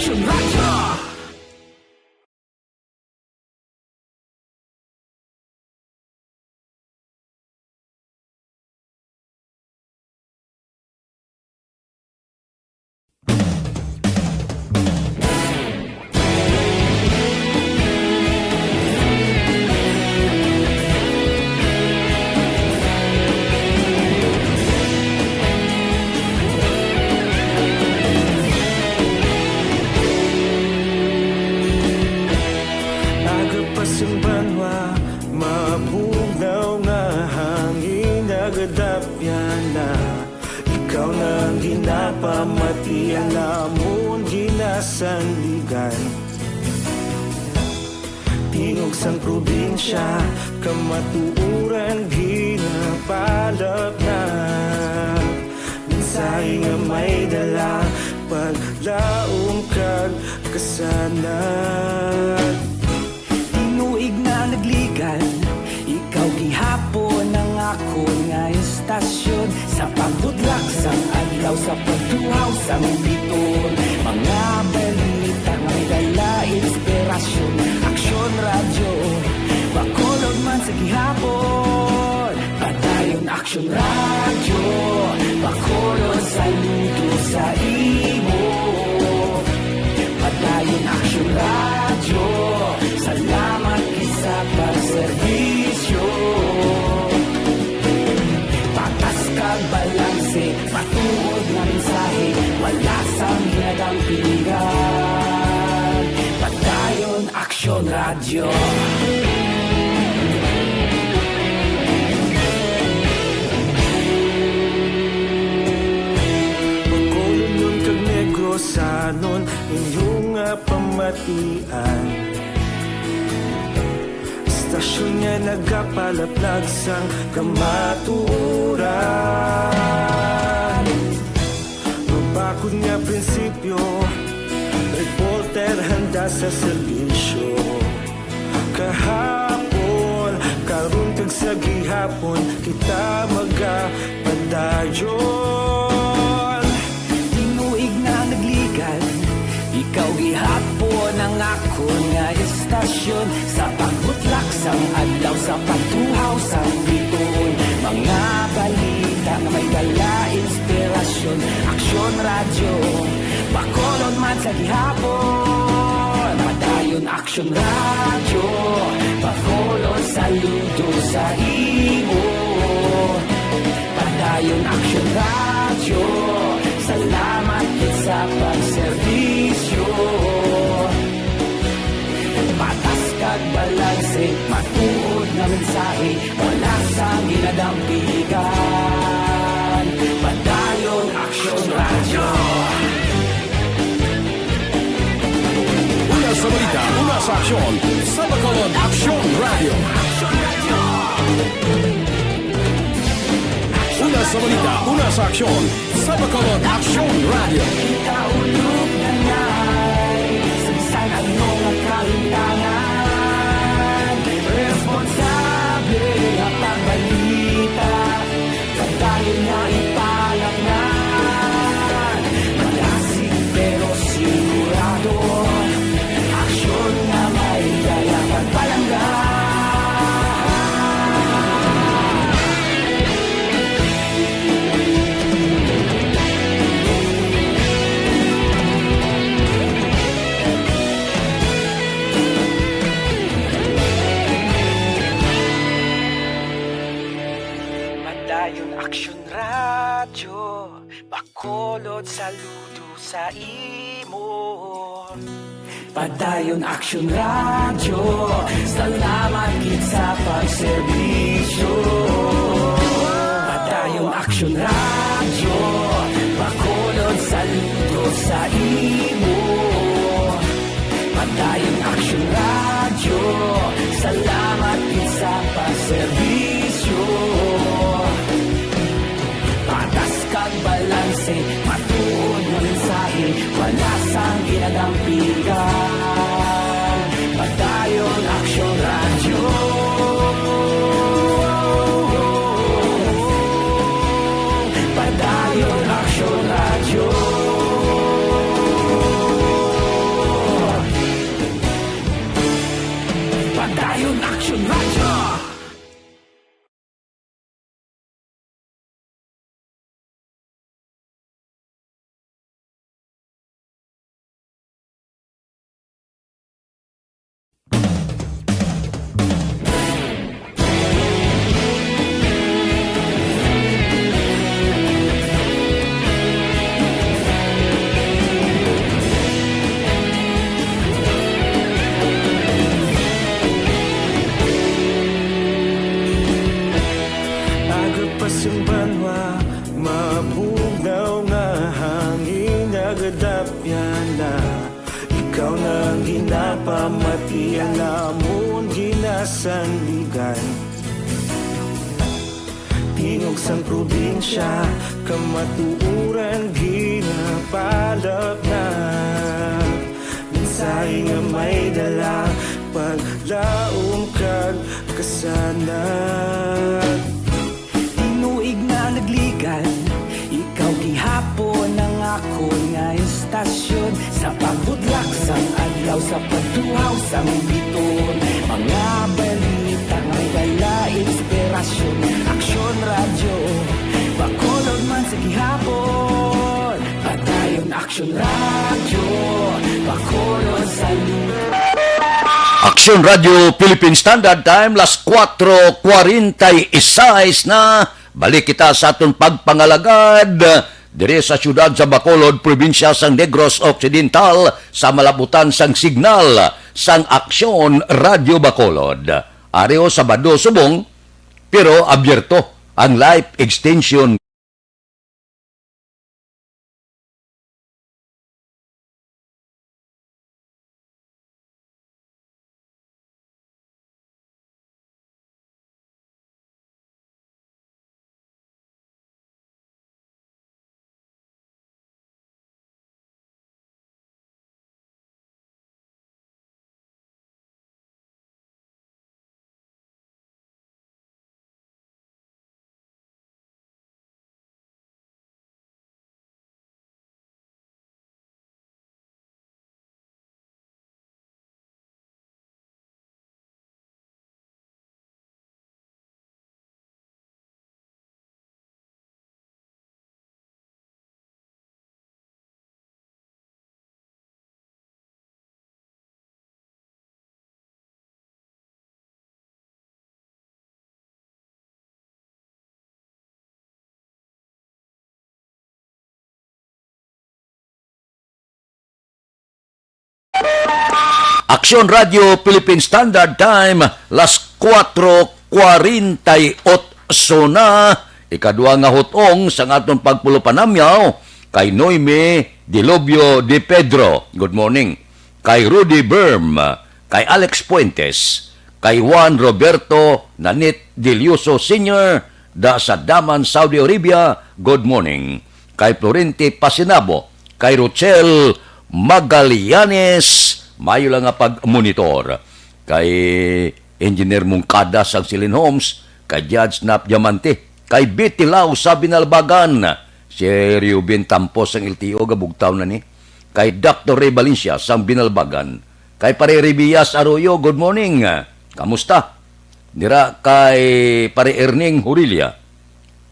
Action Radio. Agapasang banwa, mabugaw nga hangin agadapyan na ikaw nang ginapamatian namon ginasandigan. Tingog sang probinsya, kamatuuran ginapalap na mensahe nga may dala, paglaom kag kasanat. Tinuig na nagligan, ikaw gihapon ang ako nga istasyon. Sa pagdudlak sang adlaw, sa pagtuhaw sang biton, mga balita nga may dala inspirasyon. Aksyon radyo, bakolod man sa gihapon. Padayon aksyon radyo, bakolod sa luto sa imo. Padayon aksyon radyo, salamat sa pagserbisyo. Patas kag balanse, patuod na mensahe, wala sang hinadang pilihan. Padayon aksyon radyo. Pagkulong nun kag negrosanon, inyong nga pamatian. Istasyon nga nagapalaplag sang kamaturan. Mabakod nga prinsipyo, reporter handa sa serbisyo. Kahapon, karon kag sa gihapon, kita magapadayon. Tinuig na nagligan, ikaw gihapon ang ako nga istasyon. Sa pagbutlak sang adlaw, sa pagtuhaw sang biton, mga balita na may dala inspirasyon. Aksyon radyo, bakolod man sa gihapon. Padayon aksyon radyo, bakolod saludo sa imo. Padayon aksyon radyo, salamat sa pagserbisyo. Patas kag balanse, matuod na mensahe, wala sang ginadampigan. Padayon aksyon radyo. Una sa balita, una sa aksyon. Sa Bacolod Aksyon Radio. Una sa balita, una sa aksyon. Sa Bacolod Aksyon Radio. Kaulog na na'y Sansan ang mga kalintangan. Responsable ang pagbalita, pagdayon na ipalaknan. Malasig pero sigurado, aksyon na may dala pagpalanggan. Padayon aksyon radyo, bakolod saludo sa imo. Padayon aksyon radyo, salamat gid sa pagserbisyo. Padayon aksyon radyo, bakolod saludo sa imo. Padayon aksyon radyo, salamat gid sa pagserbisyo. Patas kag balanse, matuod na mensahe, wala sang ginadampigan. Padayon aksyon radyo. Padayon aksyon radyo. ikaw nang ginapamati, alamon ginasandigan. Tingog sang probinsya, kamatuuran ginapalap na. Minsay nga may dala, paglaom kag kasanag. Tinuig na nagligan, ikaw gihapon ang ako nga istasyon. Sa pagbudlak sang adlaw, sa pagtuhaw sang biton, mga balita ngay dala inspirasyon. Aksyon radyo, Bacolod man sa gihapon. Padayon Aksyon radyo, Bacolod sa Aksyon Radio Philippine Standard Time, las 4:46 na. Balik kita sa aton pagpangalagad dire sa syudad sa Bacolod, probinsya sang Negros Occidental, sa malabutan sang signal sang Aksyon Radio Bacolod. Areo Sabado subong, pero abierto ang live extension. Aksyon Radio Philippine Standard Time, las 4:48 na. Ikadua nga hutong sa atong pagpulupanamyaw kay Noime Dilobio de Pedro. Good morning. Kay Rudy Berm, kay Alex Puentes, kay Juan Roberto Nanit Dilioso Sr. da sa Daman, Saudi Arabia. Good morning. Kay Florente Pasinabo, kay Rochelle Magallanes, mayo lang nga pag-monitor. Kay Engineer Mungkada sa Silin Homes, kay Judge Nap Diamante, kay Betty Lau sa Binalbagan, si Ruben Tampos ang LTO, gabugtaw na ni, kay Dr. Ray Valencia sa Binalbagan, kay Pare Ribias Arroyo, good morning, kamusta? Dira kay Pare Erning Hurilia,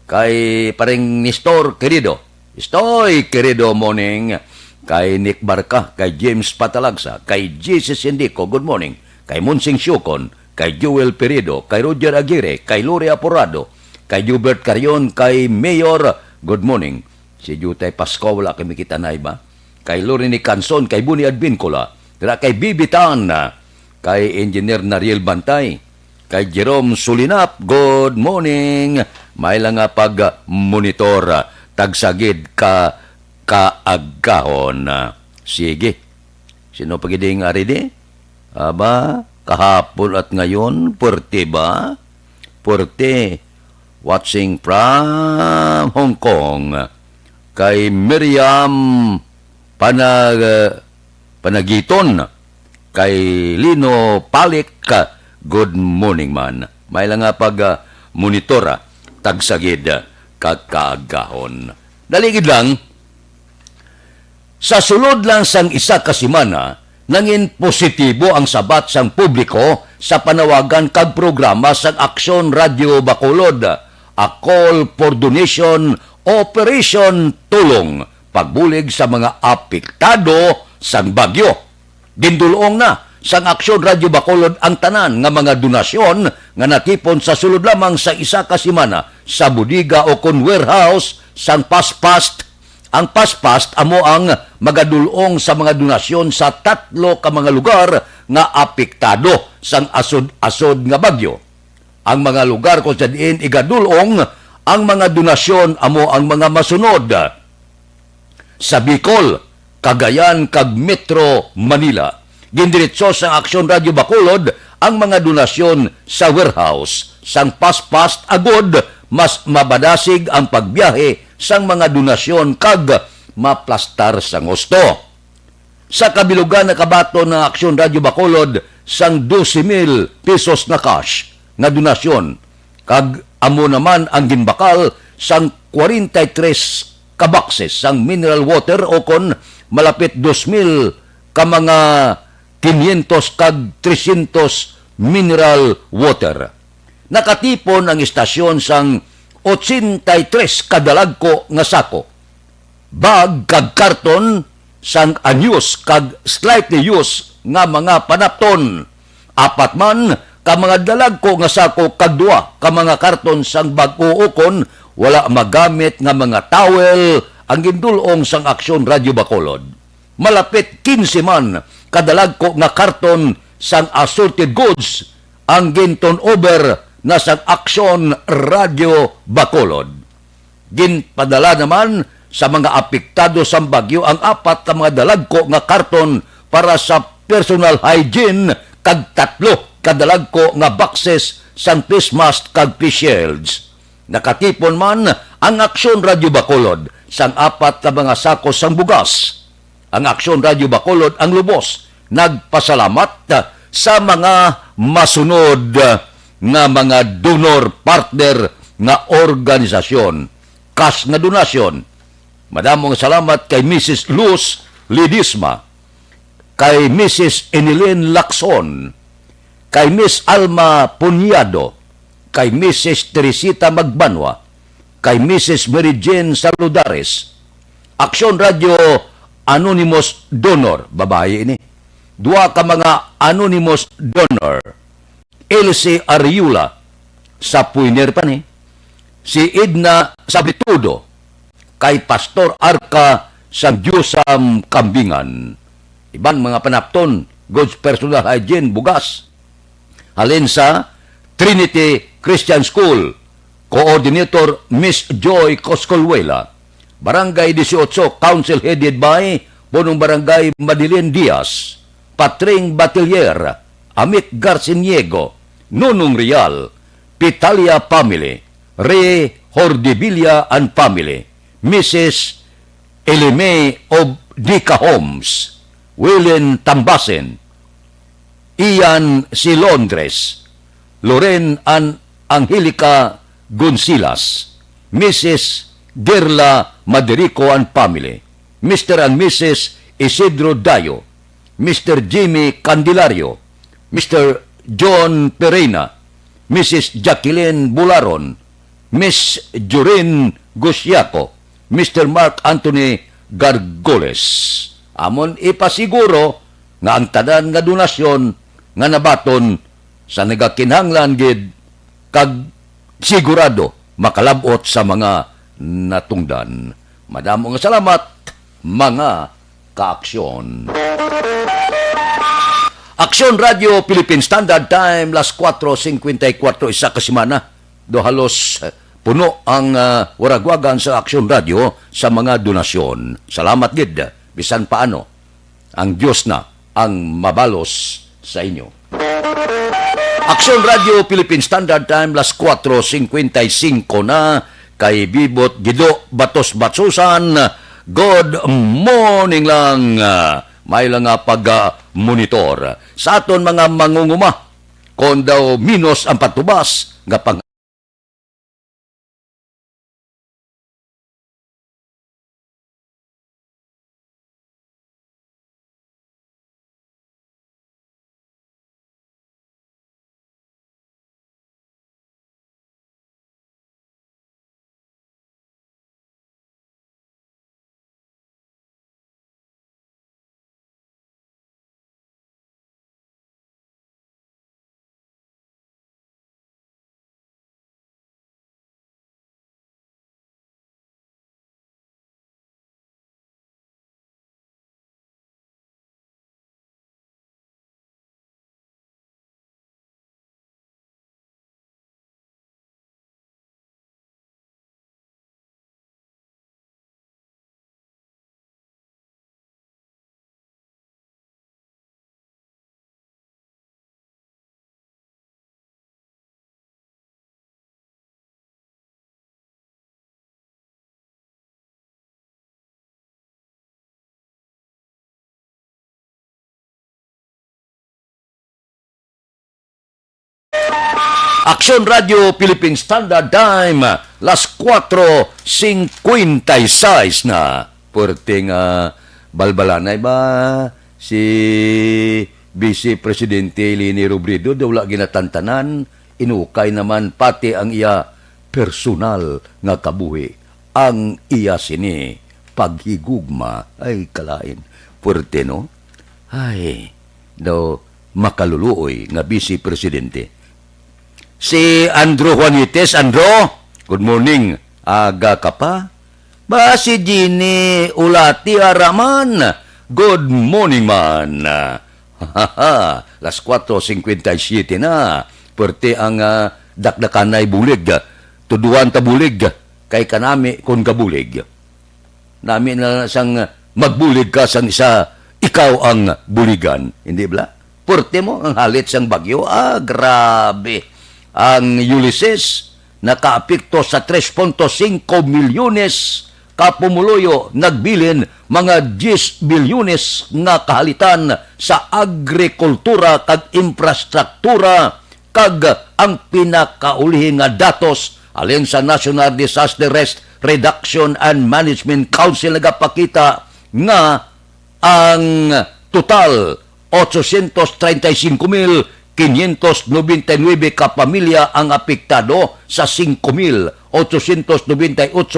kay Pareng Nestor Querido, Estoy Querido, morning. Kay Nick Barca, kay James Patalagsa, kay Jesus Indico, good morning. Kay Munsing Syukon, kay Joel Perido, kay Roger Aguirre, kay Lore Aporado, kay Hubert Carion, kay Mayor, good morning. Si Jutay Pasko, wala kami kita na iba. Kay Lorini Canson, kay Buni Advincula, kay Bibitan, kay Engineer Nariel Bantay, kay Jerome Sulinap, good morning. May lang nga pag-monitor, tagsagid kaagahon. Sige. Sino pagiding aridi? Aba, kahapon at ngayon, puwerte ba? Puwerte. Watching from Hong Kong. Kay Miriam Panagiton. Kay Lino Palik, good morning man. May lang nga pag-monitora, tagsagid kaagahon. Daligid lang, sa sulod lang sang isa ka semana, nangin positibo ang sabat sang publiko sa panawagan kag programa sang Aksyon Radio Bacolod, a call for donation operation tulong pagbulig sa mga apektado sang bagyo. Dindulong na sang Aksyon Radio Bacolod ang tanan nga mga donasyon nga natipon sa sulod lamang sa isa ka semana sa budiga o kon warehouse sang paspast. Ang paspast amo ang magadulong sa mga donasyon sa 3 ka mga lugar nga apektado sang asod-asod nga bagyo. Ang mga lugar kung sa diin igadulong ang mga donasyon amo ang mga masunod. Sa Bicol, Cagayan kag Metro Manila. Gindiretso sa Aksyon Radio Bacolod ang mga donasyon sa warehouse. Sang paspas agod, mas mabadasig ang pagbiyahe sang mga donasyon kag maplastar sang gusto. Sa kabilugan na kabato ng Aksyon Radio Bacolod, sang 12,000 pesos na cash na donasyon. Kag amo naman ang ginbakal sang 43 kabakses sang mineral water o kon malapit 2,000 ka mga 500 kag 300 mineral water. Nakatipon ang istasyon sang 83 kadalagko nga sako. Bag kag karton sang anyos kag slightly used nga mga panapton. Apat man ka mga dalagko nga sako kag duwa ka mga karton sang bag-o ukon wala magamit nga mga towel ang gindulong sang Aksyon Radio Bacolod. Malapit 15 man kadalagko nga karton sang assorted goods ang ginton over na sang Aksyon Radio Bacolod. Ginpadala naman sa mga apektado sa bagyo ang apat ka mga dalagko nga karton para sa personal hygiene kag 3 kadalagko nga boxes sang face mask kag face shields. Nakatipon man ang Aksyon Radio Bacolod sang apat ka mga sako sang bugas. Ang Aksyon Radio Bacolod ang lubos nagpasalamat sa mga masunod nga mga donor partner nga organisasyon. Cash nga donasyon. Madamong salamat kay Mrs. Luz Lidisma, kay Mrs. Enilyn Lacson, kay Miss Alma Punyado, kay Mrs. Teresita Magbanwa, kay Mrs. Mary Jane Saludares. Aksyon Radio Anonymous Donor, babae ini. Dua ka mga anonymous donor. Elsie Ariula sa Puiner pa ni. Si Edna Sabritudo kay Pastor Arca sa Diyosam Kambingan. Ibang mga panapton, goods personal hygiene, bugas. Halin sa Trinity Christian School, Coordinator Miss Joy Coscolwela. Barangay 18, Council headed by Punong Barangay Madilyn Diaz, Patring Batilier, Amit Garciniego, Nunong Real, Pitalia Family, Re Hordevilla and Family, Mrs. Elime of Dica Homes, Willen Tambasen, Ian C. Londres, Loren and Angelica Gonsilas, Mrs. Gerla Maderico and Family, Mr. and Mrs. Isidro Dayo, Mr. Jimmy Candelario, Mr. John Perena, Mrs. Jacqueline Bularon, Miss Jorin Gusiaco, Mr. Mark Anthony Gargoles. Amon ipasiguro nga ang tanan nga donasyon nga nabaton sa nagakinahanglan gid kag sigurado makalabot sa mga natungdan. Madamong salamat mga kaaksyon. Aksyon Radio Philippine Standard Time, las 4:54 isa ka semana. Do halos puno ang waragwagan sa Aksyon Radio sa mga donasyon. Salamat gid, bisan paano. Ang Diyos na ang mabalos sa inyo. Aksyon Radio Philippine Standard Time, las 4:55 na, kay Bibot Gido Batos Batsusan. Good morning lang. May lang pag-monitor sa aton mga mangunguma. Kung daw minus ang patubas, nga pang Aksyon Radio Philippine Standard Time, las 4:56 na. Puerting balbalanay ba si Vice Presidente Leni Robredo daw wala ginatantanan, inukay naman pati ang iya personal nga kabuhi. Ang iya sini paghigugma ay kalain. Puerte no? Ay, daw makaluluoy nga Vice Presidente. Si Andrew Juanites. Andrew, good morning. Aga ka pa? Ba si Ginny Ulati Araman. Good morning man. Las 4:57 na. Pwerte ang dakdakanay bulig. Tuduan ta bulig. Kay kanami kung kabulig. Nami na sang magbulig ka sang isa, ikaw ang buligan. Hindi ba? Pwerte mo ang halit sang bagyo. Grabe. Ang Ulysses nakaapekto sa 3.5 milyones kapumuluyo nagbilin mga 10 bilyones nga kahalitan sa agrikultura kag infrastruktura kag ang pinakauli nga datos alin sa National Disaster Risk Reduction and Management Council nagapakita nga ang total 835,599 kapamilya ang apektado sa 5,898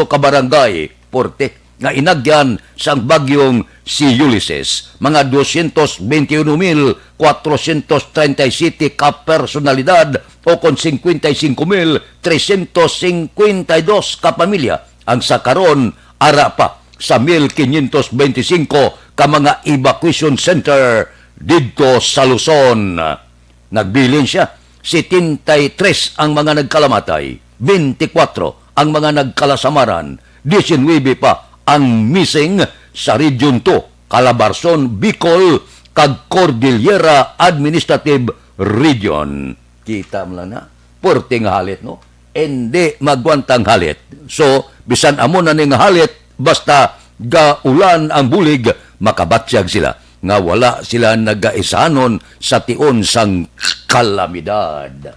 kabarangay. Porte nga inagyan sang bagyong si Ulysses. Mga 221,437 kapersonalidad o kon 55,352 kapamilya ang sakaron ara pa sa 1,525 ka mga evacuation center dito sa Luzon. Nagbilin siya, 73 ang mga nagkalamatay, 24 ang mga nagkalasamaran, 19 pa ang missing sa Region 2, Calabarzon, Bicol, kag Cordillera Administrative Region. Kita mo lang na, puerting halit, no? Hindi magwantang halit. So, bisan amo na ning halit, basta gaulan ang bulig, makabatsyag sila nga wala sila nagaisanon sa tion sang kalamidad.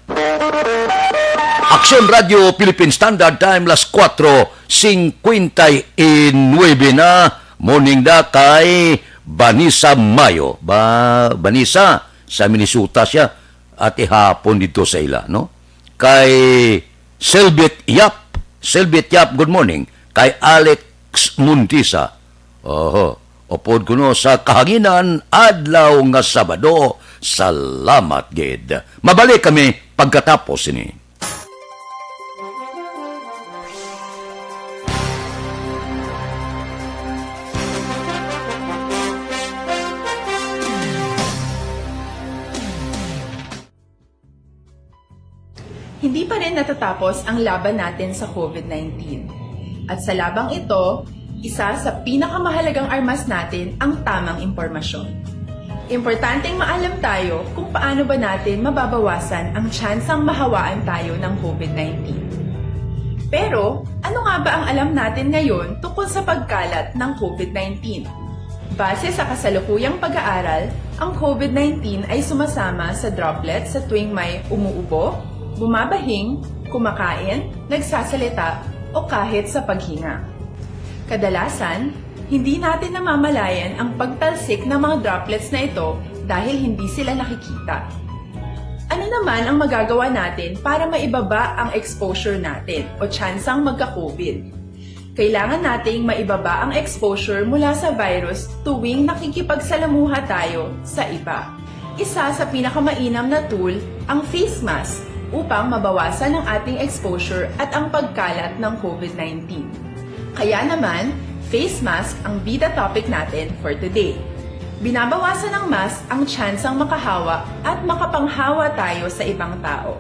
Aksyon Radio Philippine Standard Time, las 4:59 na. Morning da kay Vanessa Mayo. Vanessa, sa Minnesota siya at ihapon dito sa ila, no? Kay Selbit Yap, good morning. Kay Alex Muntisa. Upod ko no sa kahanginan, adlaw nga Sabado. Salamat, gid. Mabalik kami pagkatapos ini. Hindi pa rin natatapos ang laban natin sa COVID-19. At sa labang ito, isa sa pinakamahalagang armas natin ang tamang impormasyon. Importanteng maalam tayo kung paano ba natin mababawasan ang tsansang mahawaan tayo ng COVID-19. Pero, ano nga ba ang alam natin ngayon tungkol sa pagkalat ng COVID-19? Base sa kasalukuyang pag-aaral, ang COVID-19 ay sumasama sa droplets sa tuwing may umuubo, bumabahing, kumakain, nagsasalita, o kahit sa paghinga. Kadalasan, hindi natin namamalayan ang pagtalsik ng mga droplets na ito dahil hindi sila nakikita. Ano naman ang magagawa natin para maibaba ang exposure natin o tsansang magka-COVID? Kailangan nating maibaba ang exposure mula sa virus tuwing nakikipagsalamuha tayo sa iba. Isa sa pinakamainam na tool ang face mask upang mabawasan ang ating exposure at ang pagkalat ng COVID-19. Kaya naman, face mask ang bida topic natin for today. Binabawasan ng mask ang tsansang makahawa at makapanghawa tayo sa ibang tao.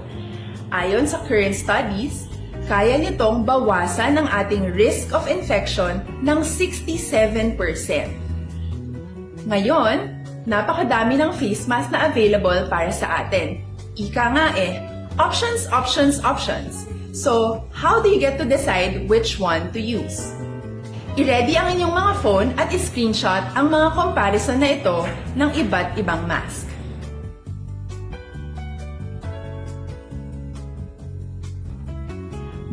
Ayon sa current studies, kaya nitong bawasan ang ating risk of infection ng 67%. Ngayon, napakadami ng face mask na available para sa atin. Ika nga options, options, options. So, how do you get to decide which one to use? I-ready ang inyong mga phone at i-screenshot ang mga comparison na ito ng iba't ibang mask.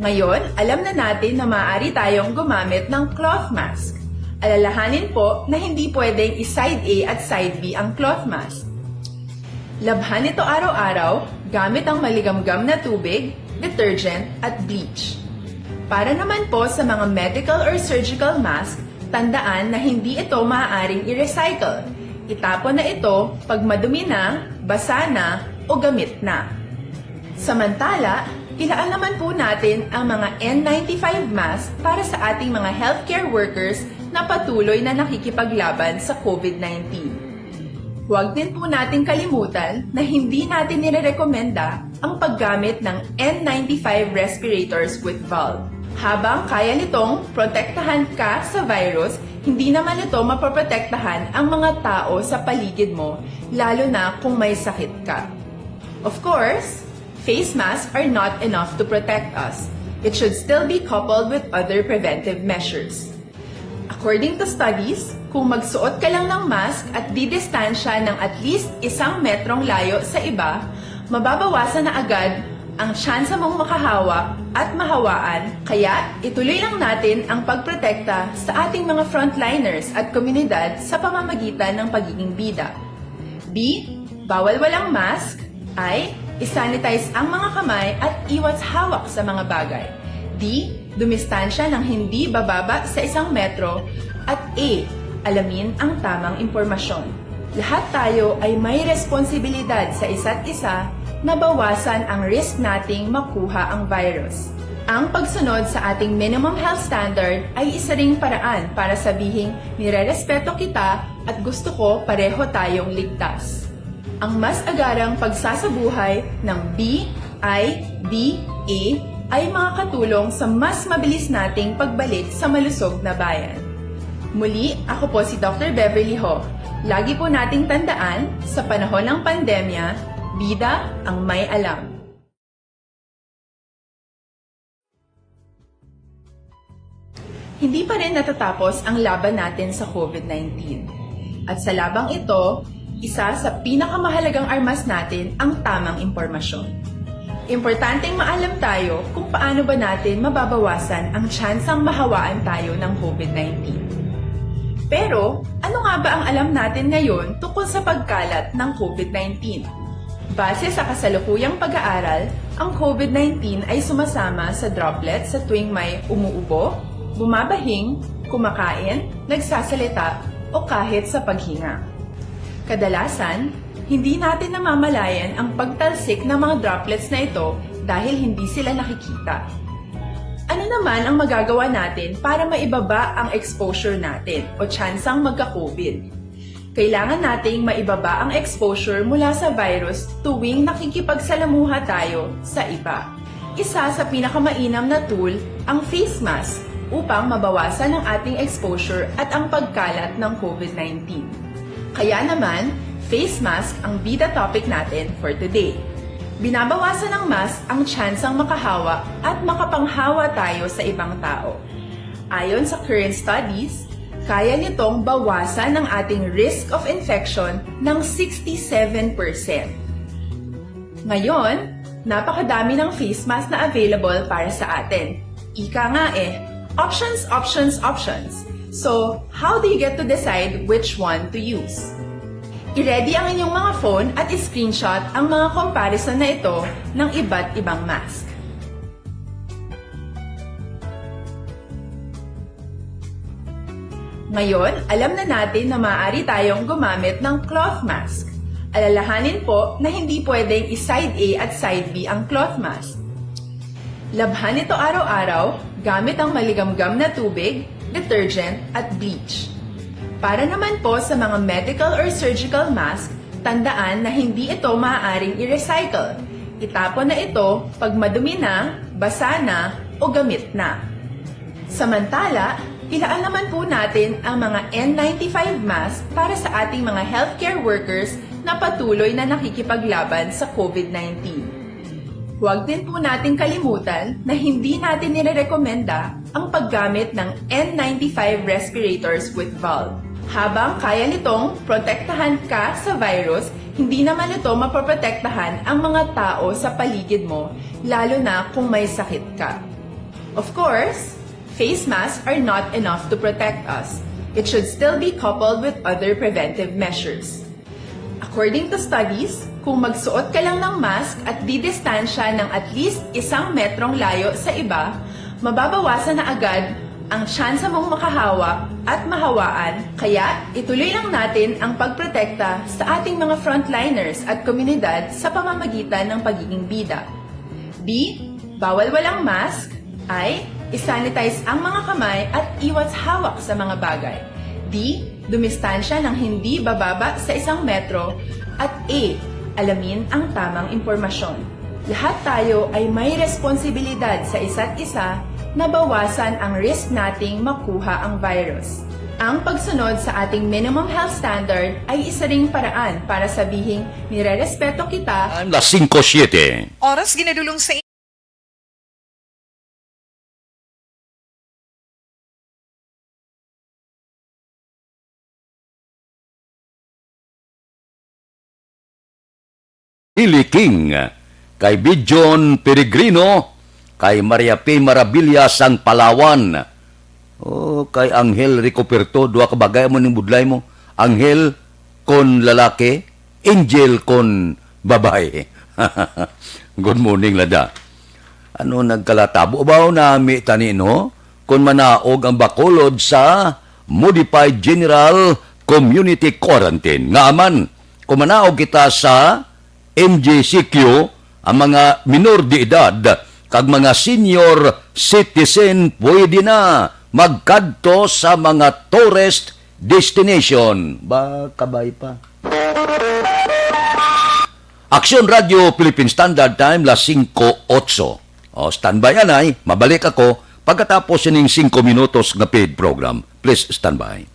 Ngayon, alam na natin na maaari tayong gumamit ng cloth mask. Alalahanin po na hindi pwedeng i-side A at side B ang cloth mask. Labhan ito araw-araw gamit ang maligamgam na tubig, detergent at bleach. Para naman po sa mga medical or surgical mask, tandaan na hindi ito maaaring i-recycle. Itapon na ito pag madumi na, basa na o gamit na. Samantala, ilaan naman po natin ang mga N95 mask para sa ating mga healthcare workers na patuloy na nakikipaglaban sa COVID-19. Huwag din po natin kalimutan na hindi natin nirerekomenda ang paggamit ng N95 respirators with valve. Habang kaya nitong protektahan ka sa virus, hindi naman ito mapoprotektahan ang mga tao sa paligid mo, lalo na kung may sakit ka. Of course, face masks are not enough to protect us. It should still be coupled with other preventive measures. According to studies, kung magsuot ka lang ng mask at didistansya ng at least 1 metrong layo sa iba, mababawasan na agad ang tsansa mong makahawak at mahawaan, kaya ituloy lang natin ang pagprotekta sa ating mga frontliners at komunidad sa pamamagitan ng pagiging bida. B. Bawal walang mask. I. Isanitize ang mga kamay at iwas hawak sa mga bagay. D. Dumistansya ng hindi bababa sa 1 metro. At A. Alamin ang tamang impormasyon. Lahat tayo ay may responsibilidad sa isa't isa na bawasan ang risk nating makuha ang virus. Ang pagsunod sa ating minimum health standard ay isa ring paraan para sabihing nirerespeto kita at gusto ko pareho tayong ligtas. Ang mas agarang pagsasabuhay ng B, I, D, A ay makakatulong sa mas mabilis nating pagbalik sa malusog na bayan. Muli, ako po si Dr. Beverly Ho. Lagi po nating tandaan, sa panahon ng pandemya, bida ang may alam. Hindi pa rin natatapos ang laban natin sa COVID-19. At sa labang ito, isa sa pinakamahalagang armas natin ang tamang impormasyon. Importanteng maalam tayo kung paano ba natin mababawasan ang tsansang mahawaan tayo ng COVID-19. Pero, ano nga ba ang alam natin ngayon tungkol sa pagkalat ng COVID-19? Base sa kasalukuyang pag-aaral, ang COVID-19 ay sumasama sa droplets sa tuwing may umuubo, bumabahing, kumakain, nagsasalita, o kahit sa paghinga. Kadalasan, hindi natin namamalayan ang pagtalsik ng mga droplets na ito dahil hindi sila nakikita. Ano naman ang magagawa natin para maibaba ang exposure natin o tsansang magka-COVID? Kailangan nating maibaba ang exposure mula sa virus tuwing nakikipagsalamuha tayo sa iba. Isa sa pinakamainam na tool ang face mask upang mabawasan ang ating exposure at ang pagkalat ng COVID-19. Kaya naman, face mask ang bida topic natin for today. Binabawasan ng mask ang tsansang makahawa at makapanghawa tayo sa ibang tao. Ayon sa current studies, kaya nitong bawasan ang ating risk of infection ng 67%. Ngayon, napakadami ng face mask na available para sa atin. Ika nga options, options, options. So, how do you get to decide which one to use? I-ready ang inyong mga phone at i-screenshot ang mga comparison na ito ng iba't ibang mask. Ngayon, alam na natin na maaari tayong gumamit ng cloth mask. Alalahanin po na hindi pwedeng i-side A at side B ang cloth mask. Labhan ito araw-araw gamit ang maligamgam na tubig, detergent at bleach. Para naman po sa mga medical or surgical mask, tandaan na hindi ito maaaring i-recycle. Itapon na ito pag madumi na, basa na o gamit na. Samantala, ilaan naman po natin ang mga N95 mask para sa ating mga healthcare workers na patuloy na nakikipaglaban sa COVID-19. Huwag din po natin kalimutan na hindi natin nirerekomenda ang paggamit ng N95 respirators with valve. Habang kaya nitong protektahan ka sa virus, hindi naman ito mapoprotektahan ang mga tao sa paligid mo, lalo na kung may sakit ka. Of course, face masks are not enough to protect us. It should still be coupled with other preventive measures. According to studies, kung magsuot ka lang ng mask at didistansya ng at least 1 metrong layo sa iba, mababawasan na agad ang tsansa mong makahawak at mahawaan, kaya ituloy lang natin ang pagprotekta sa ating mga frontliners at komunidad sa pamamagitan ng pagiging bida. B. Bawal walang mask. I. Isanitize ang mga kamay at iwas hawak sa mga bagay. D. Dumistansya ng hindi bababa sa 1 metro. At A. Alamin ang tamang impormasyon. Lahat tayo ay may responsibilidad sa isa't isa na bawasan ang risk nating makuha ang virus. Ang pagsunod sa ating minimum health standard ay isa ring paraan para sabihing nirerespeto kita. Las 5:07. Oras ginadulong sa Billy King, kay Bijon Peregrino, kay Maria P. Marabilia sang Palawan, kay Angel Ricoperto, duha ka bagay mo ning budlay mo. Angel kon lalaki, Angel kon babae. Good morning, Lada. Ano nagkalatabo ba nami tani no? Kung manaog ang Bacolod sa Modified General Community Quarantine. Nga aman, kung manaog kita sa MJCQ, ang mga minor de edad kag mga senior citizen pwede na magkadto sa mga tourist destination. Ba, kabay pa. Aksyon Radio Philippine Standard Time, las 5:08. Standby anay, mabalik ako pagkatapos sining 5 minutos nga paid program. Please standby.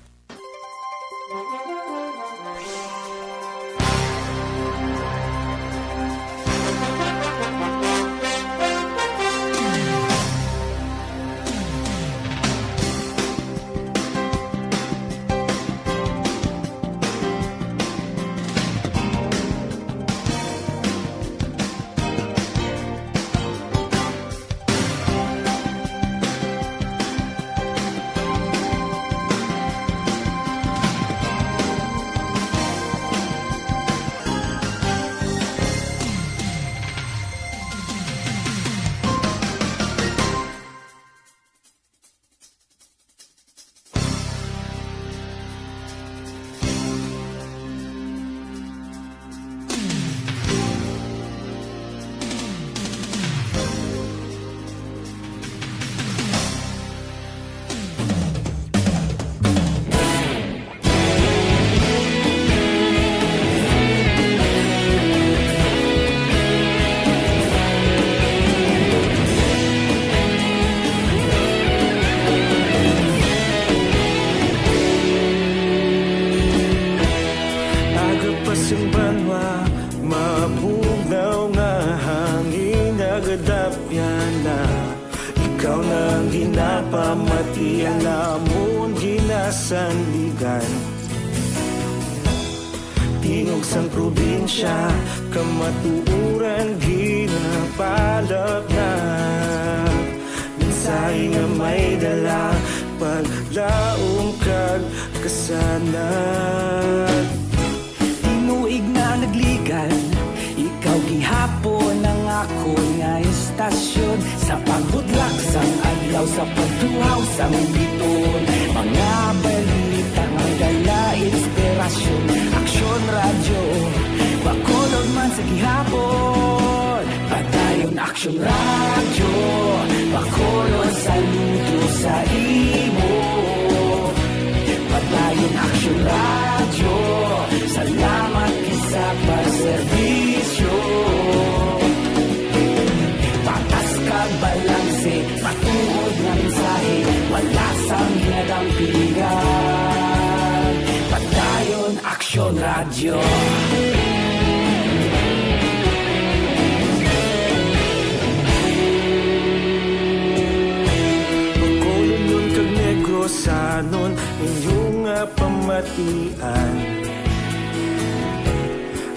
Sandigan tingog sang probinsya kamatuuran ginapalak na mensahe nga may dala paglaom kag kasanat tinuig na nagligan ikaw gihapon ang ako nga istasyon sa pagbudlak sang adlaw sa pagduhaw sang biton mga balita nga dala inspirasyon aksyon radyo Bacolod man sa gihapon padayon aksyon radyo Bacolod saludo sa imo padayon aksyon radyo salamat kisa pagserbisyo patas kag balanse matuod nga mensahe wala sang hinagang pilihan padayon aksyon radyo Bacolod nun kag Negrosanon inyong pamatian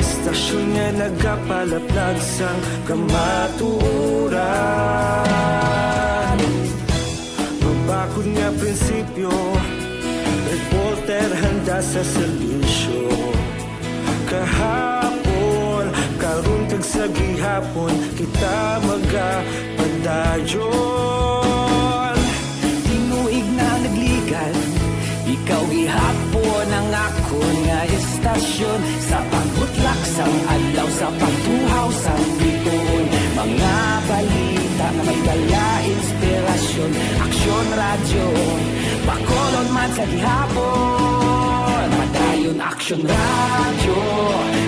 Istasyon nga nagapalaplag sang kamaturan wala sa serbisyo. Kahapon, karong tag sa gihapon, kita magapadayon. Tinuig na nagligan, ikaw gihapon ang ako nga estasyon. Sa pagbutlak sang adlaw, sa pagtuhaw sang bituon, mga balita na may dala inspirasyon. Aksyon radyo, Bacolod man sa gihapon. Padayon Aksyon radyo,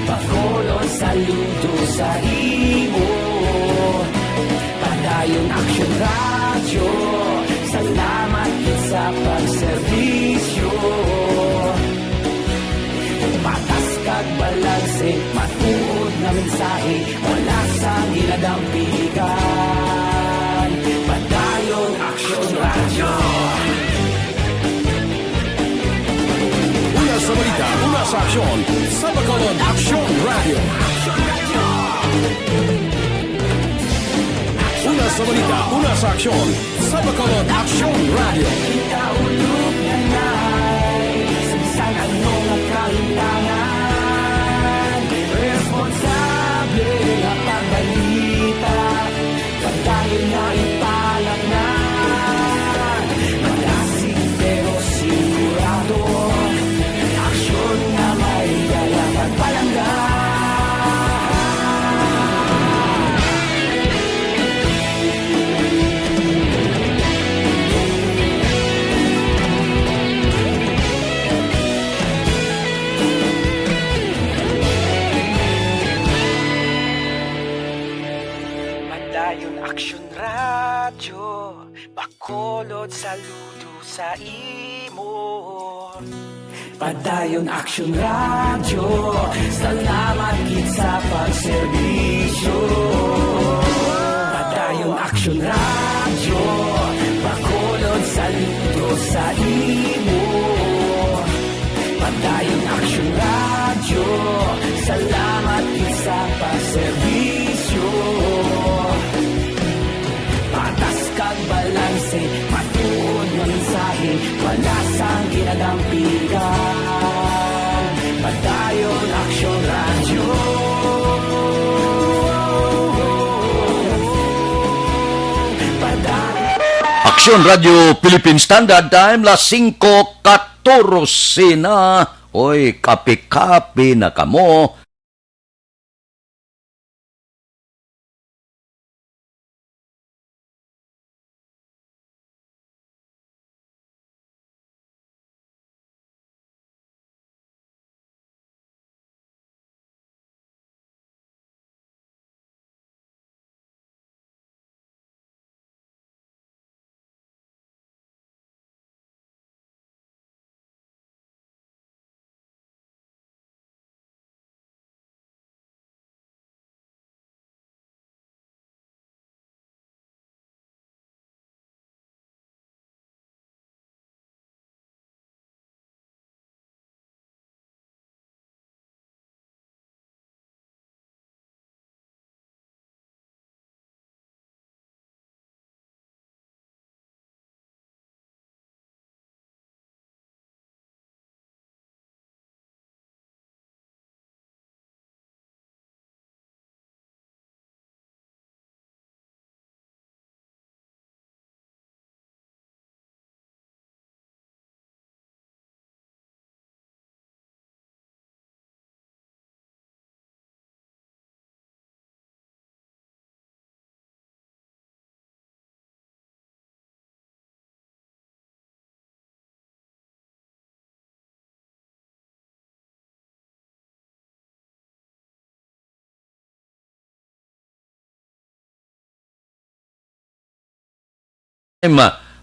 Bacolod saludo sa imo. Padayon Aksyon radyo, salamat sa pagserbisyo. Patas kag balanse, matuod na mensahe, wala sang ginadampigan. Padayon Aksyon radyo. Una sa balita, una sa aksyon. Sa Bacolod Aksyon Radio. Una sa balita, una sa aksyon. Sa Bacolod Aksyon Radio. Kaulog na na'y sa anong nakahintangan. Responsable na pagbalita, pagdayon na ipalag na. Malasig pero sigurado, aksyon na may dalang pagpalangga. Padayon Aksyon radyo, Bacolod saludo sa imo. Padayon Aksyon radyo, salamat gid sa pagserbisyo. Padayon Aksyon radyo, Bacolod saludo sa imo. Padayon Aksyon radyo, salamat gid sa pagserbisyo. Patas kag balanse, matuod nga mensahe, wala sang ginadampigan. Padayon Aksyon radyo. Aksyon Radio Philippine Standard Time, las 5:14 na. Oy, kape-kape na kamo.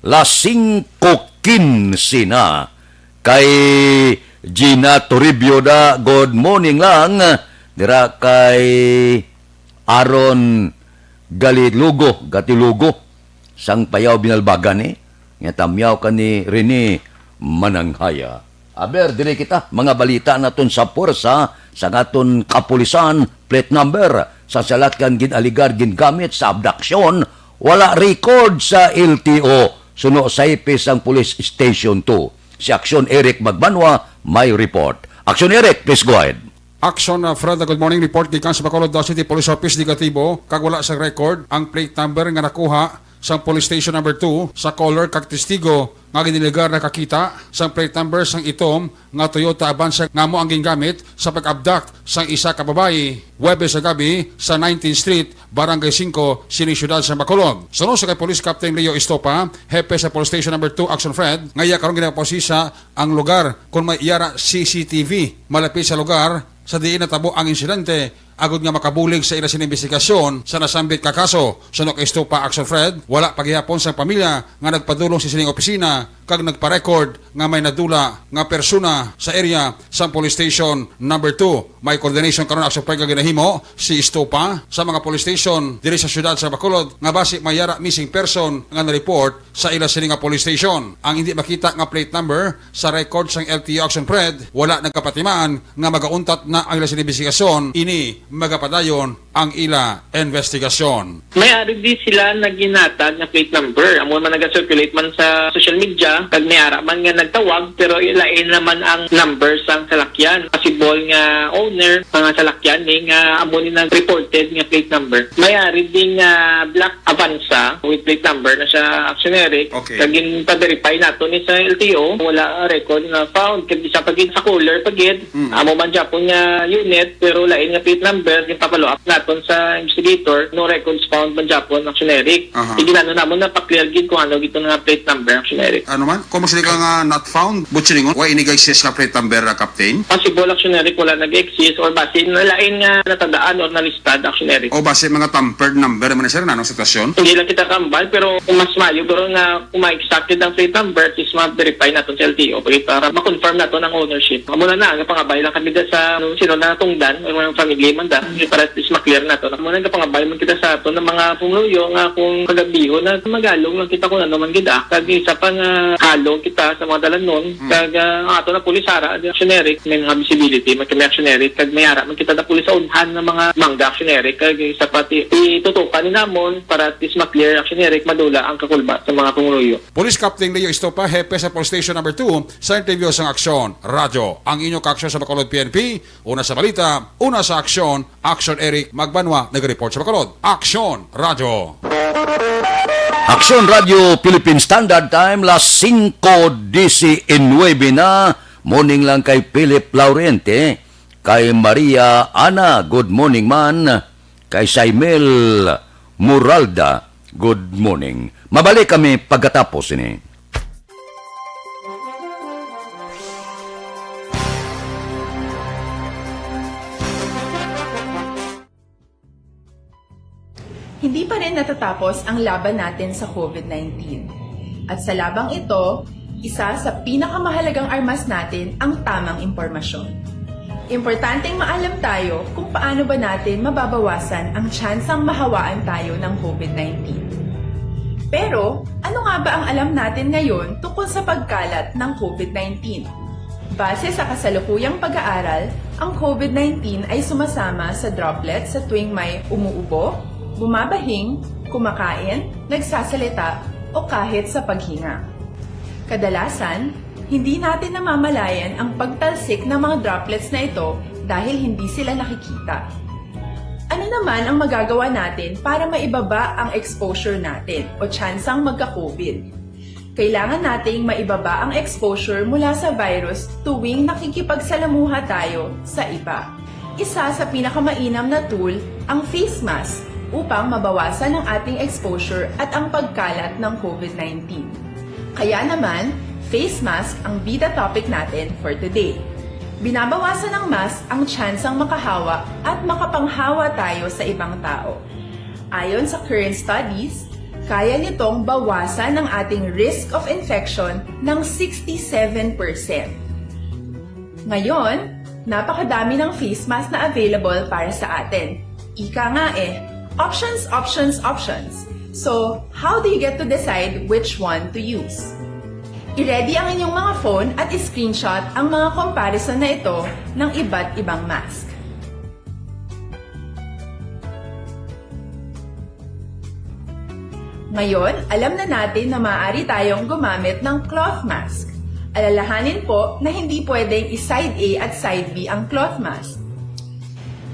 Las 5:15 na. Kay Gina Toribio da, good morning lang. Dira kay Aaron Gatilugo, sang payaw binalbagan ni. Nga tamyaw ka ni Rene Mananghaya. Aber, dili kita, mga balita naton sa pwersa, sa ngaton kapulisan, plate number, sa salatkan ginaligar gingamit sa abduksyon, wala record sa LTO, suno sa ipis ang Police Station 2. Si Aksyon Eric Magbanwa may report. Aksyon Eric, please go ahead. Action Fred, good morning. Report gikan sa Bacolod City Police Office negatibo kag wala sa record ang plate number nga nakuha sa police station number 2 sa caller kag testigo nga giniligar na kakita sa plate number sang itom nga Toyota Avanza nga mo ang gingamit sa pag-abduct sang isa ka babae Huwebes sa gabi sa 19th Street, Barangay 5, Sinisyudad sa Bacolod. Sunod sa kay Police Captain Leo Estopa, hepe sa Police Station number 2 Action Fred, ngaya karon ginaposisa ang lugar kung may iyara CCTV malapit sa lugar sa diin natabo ang insidente agud nga makabulig sa ila sinibestigasyon sa nasambit ka kaso. Sunod kay Estopa Action Fred, wala paghihapon sa pamilya nga nagpadulong sa sining opisina kag nagpa-record nga may nadula nga persona sa area sa police station number 2. May coordination karon Action Fred nga ginahimo si Estopa sa mga police station diri sa syudad sa Bacolod nga basi mayara missing person nga na-report sa ila sining nga police station. Ang hindi makita nga plate number sa record sang LTO Action Fred, wala nagkapatimaan nga magauntat na ang ila sinibestigasyon ini magapadayon ang ila investigasyon. May ari di sila naginatag na plate number. Amo man naga-circulate man sa social media, kag may ara man nga nagtawag pero ilain naman ang number sang salakyan. Possible nga owner mga salakyan ni nga amo ni nag-reported nga plate number. May ari din nga black Avanza with plate number na siya actionary. Okay. Kag pa-verify nato ni sa LTO, wala record na found kag isa pagid sa caller pagid. Amo man Japon nga unit pero lain nga plate number yung papalo up naton sa investigator, no records found man Japon actionary. Iginano namon na pa-clear gid kung ano gito nga plate number actionary. Ano man? Kung masili ka nga not found, butchiringon, why inigay sis nga plate number na captain? Possible actionary wala nag-exist or base nalain nga natandaan or nalistad actionary. O base mga tampered number man sir na anong sitwasyon? Hindi lang kita kambal pero kung mas mayo pero nga kung ma-exacted ang plate number is ma-verify naton sa LTO para ma-confirm naton ang ownership. Amo na nga pangabay lang kami sa sino na tungdan o mga family man da para at least ma-clear naton. Amo na nga pangabay man kita sa aton ng mga pumuluyo nga kung kagabiho na magalong lang kita kung ano man gid kag isa pa nga halo kita sa mga dalanon kag ato na pulisara actionary may mga visibility may actionary kag may ara man kita da pulis sa unhan ng mga mangga actionary kag isa pati itutukan ni namon para at least ma-clear actionary madula ang kakulbat sa mga pumuluyo. Police Captain Leo Estopa, hepe sa Police Station number 2 sa interview sang Aksyon Radyo. Ang inyong ka-aksyon sa Bacolod PNP, una sa balita, una sa aksyon, Aksyon Eric Magbanwa, nag-report sa Bacolod. Aksyon Radyo. Aksyon Radio Philippine Standard Time, las 5:19 na. Morning lang kay Philip Laurente, kay Maria Ana, good morning man, kay Saimel Muralda, good morning. Mabalik kami pagkatapos ini. Hindi pa rin natatapos ang laban natin sa COVID-19. At sa labang ito, isa sa pinakamahalagang armas natin ang tamang impormasyon. Importanteng maalam tayo kung paano ba natin mababawasan ang tsansang mahawaan tayo ng COVID-19. Pero, ano nga ba ang alam natin ngayon tungkol sa pagkalat ng COVID-19? Base sa kasalukuyang pag-aaral, ang COVID-19 ay sumasama sa droplets sa tuwing may umuubo, bumabahing, kumakain, nagsasalita, o kahit sa paghinga. Kadalasan, hindi natin namamalayan ang pagtalsik ng mga droplets na ito dahil hindi sila nakikita. Ano naman ang magagawa natin para maibaba ang exposure natin o tsansang magka-COVID? Kailangan nating maibaba ang exposure mula sa virus tuwing nakikipagsalamuha tayo sa iba. Isa sa pinakamainam na tool ang face mask upang mabawasan ang ating exposure at ang pagkalat ng COVID-19. Kaya naman, face mask ang bida topic natin for today. Binabawasan ng mask ang tsansang makahawa at makapanghawa tayo sa ibang tao. Ayon sa current studies, kaya nitong bawasan ang ating risk of infection ng 67%. Ngayon, napakadami ng face mask na available para sa atin. Ika nga options, options, options. So, how do you get to decide which one to use? I-ready ang inyong mga phone at i-screenshot ang mga comparison na ito ng iba't ibang mask. Ngayon, alam na natin na maaari tayong gumamit ng cloth mask. Alalahanin po na hindi pwedeng i-side A at side B ang cloth mask.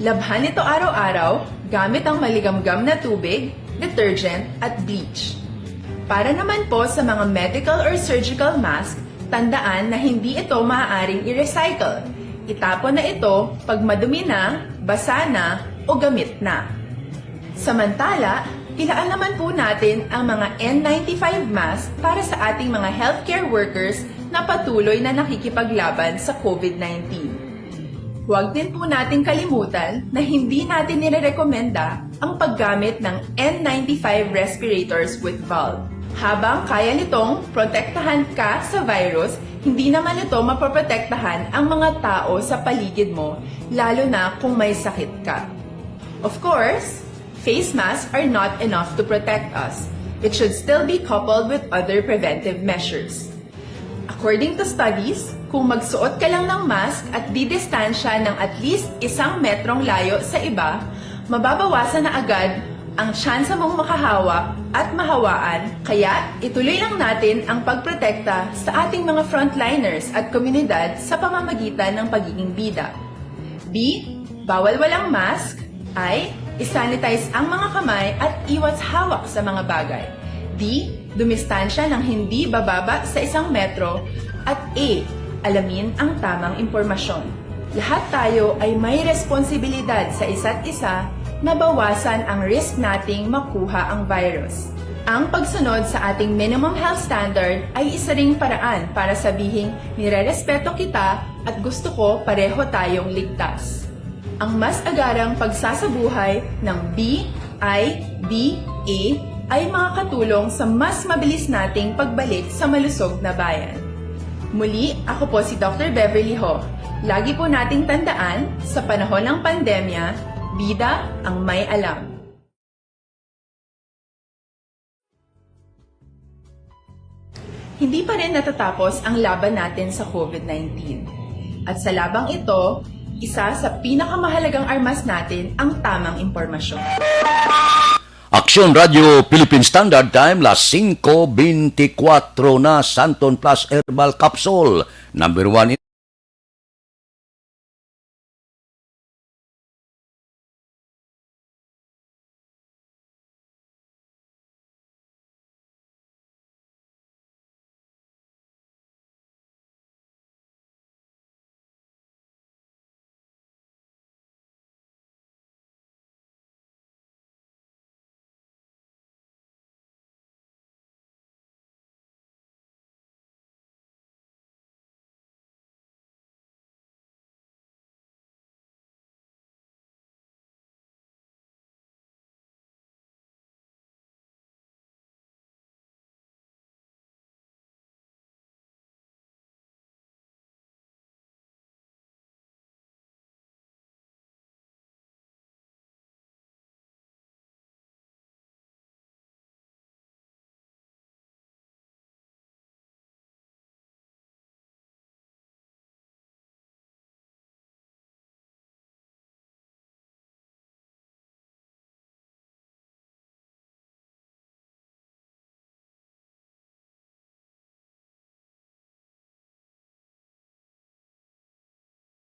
Labhan ito araw-araw gamit ang maligamgam na tubig, detergent at bleach. Para naman po sa mga medical or surgical mask, tandaan na hindi ito maaaring i-recycle. Itapon na ito pag madumi na, basa na o gamit na. Samantala, ilaan naman po natin ang mga N95 mask para sa ating mga healthcare workers na patuloy na nakikipaglaban sa COVID-19. Huwag din po natin kalimutan na hindi natin nirerekomenda ang paggamit ng N95 respirators with valve. Habang kaya nitong protektahan ka sa virus, hindi naman ito mapoprotektahan ang mga tao sa paligid mo, lalo na kung may sakit ka. Of course, face masks are not enough to protect us. It should still be coupled with other preventive measures. According to studies, kung magsuot ka lang ng mask at didistansya ng at least 1 metrong layo sa iba, mababawasan na agad ang tsansa mong makahawak at mahawaan, kaya ituloy lang natin ang pagprotekta sa ating mga frontliners at komunidad sa pamamagitan ng pagiging bida. B. Bawal walang mask. I. Isanitize ang mga kamay at iwas hawak sa mga bagay. D. Dumistansya ng hindi bababa sa 1 metro. At A. Alamin ang tamang impormasyon. Lahat tayo ay may responsibilidad sa isa't isa na bawasan ang risk nating makuha ang virus. Ang pagsunod sa ating minimum health standard ay isa ring paraan para sabihing nirerespeto kita at gusto ko pareho tayong ligtas. Ang mas agarang pagsasabuhay ng B, I, D, A ay makakatulong sa mas mabilis nating pagbalik sa malusog na bayan. Muli, ako po si Dr. Beverly Ho. Lagi po nating tandaan, sa panahon ng pandemya, bida ang may alam. Hindi pa rin natatapos ang laban natin sa COVID-19. At sa labang ito, isa sa pinakamahalagang armas natin ang tamang impormasyon. Aksyon Radio Philippine Standard Time, las 5:24 na. Santon Plus Herbal Capsule, number 1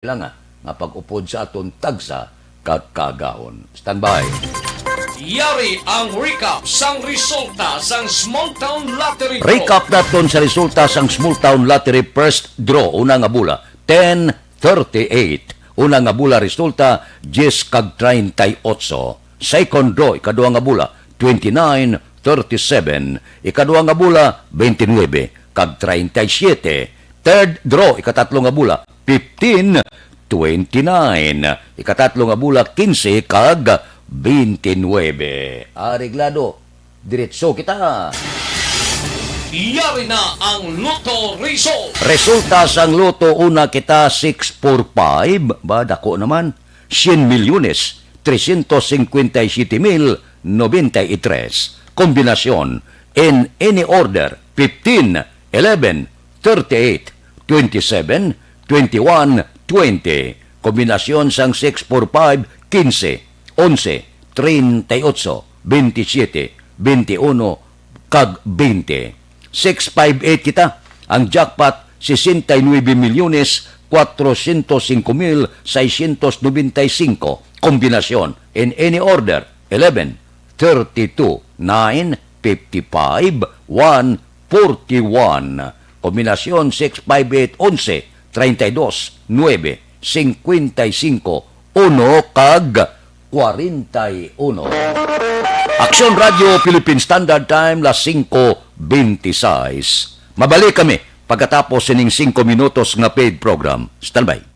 lang nga pag-upod sa aton tagsa kagkagaon. Standby. Yari ang recap sang resulta sang Small Town Lottery Draw. Recap naton sa resulta sang Small Town Lottery First Draw. Una nga bula, 10:38. Una nga bula resulta, 10 kag 38. Second draw, ikaduha nga bula, 29:37. Ikaduha nga bula, 29 kag 37. Third draw, ikatatlo nga bula, 15:29. Ikatatlo nga bula, 15 kag 29. Areglado, diretso kita. Yari na ang Lotto Result. Resulta sang loto, una kita 645, ba dako naman, 100 milyones, 357,093. Kombinasyon, in any order, 15, 11, 38, 27, 21, 20. Kombinasyon sang 645, 15, 11, 38, 27, 21, kag 20. 658 kita. Ang jackpot, 69,405,695 kombinasyon in any order 11, 32, 9, 55, 1, 41. Kombinasyon 6, 5, 8, 11, 32, 9, 55, 1 kag 41. Aksyon Radio Philippine Standard Time las 5:26. Mabalik kami pagkatapos sining 5 minutos nga paid program. Standby.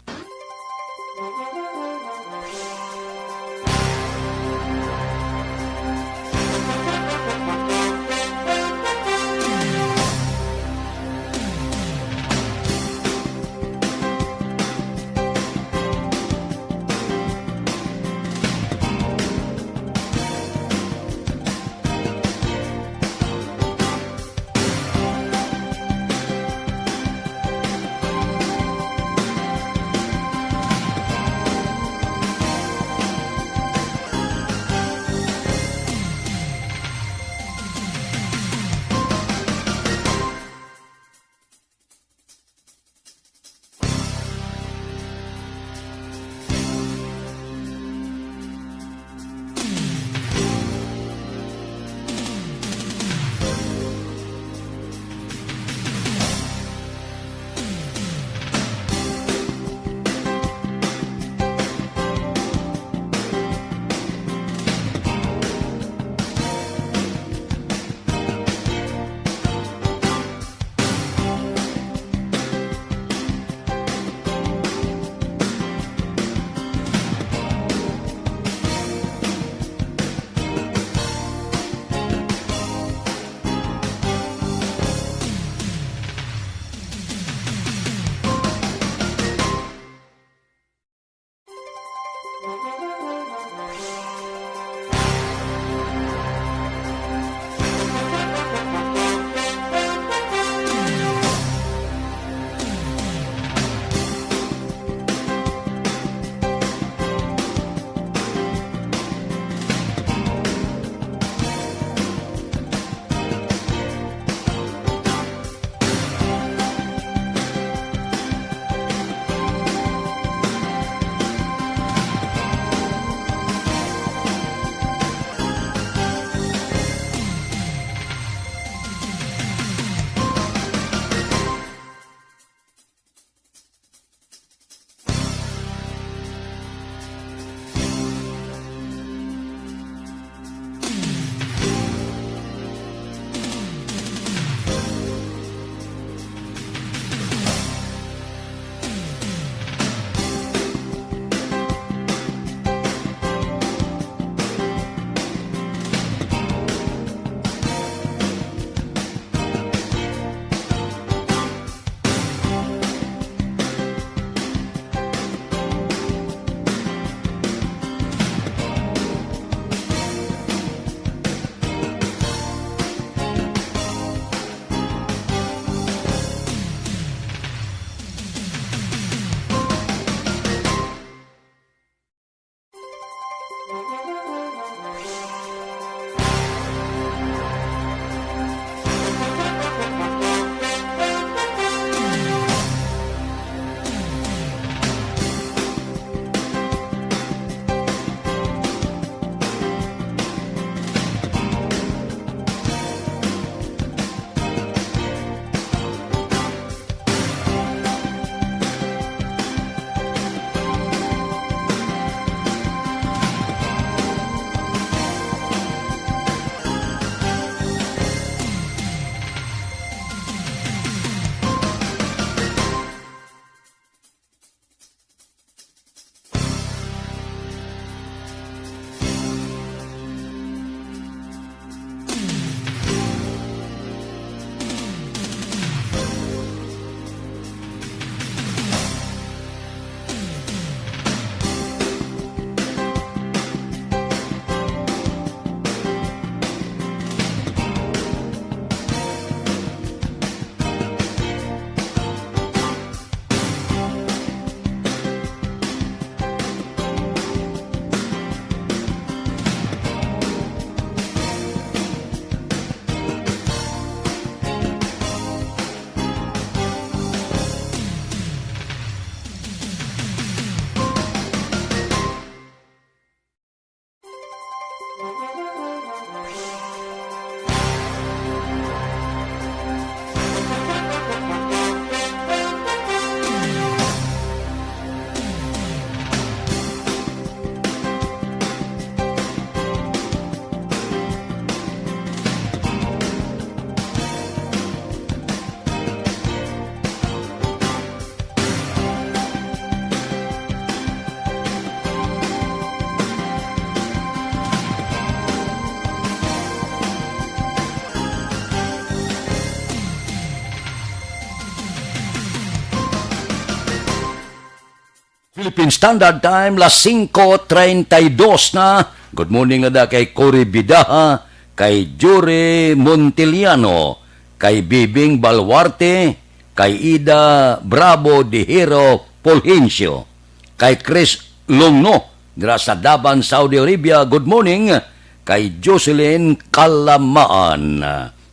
Philippine Standard Time, las 5:32 na. Good morning na kay Cory Bidaha, kay Jure Montiliano, kay Bibing Balwarte, kay Ida Bravo de Hero Polhencio, kay Chris Longno, dira sa Daban, Saudi Arabia. Good morning. Kay Jocelyn Kalamaan.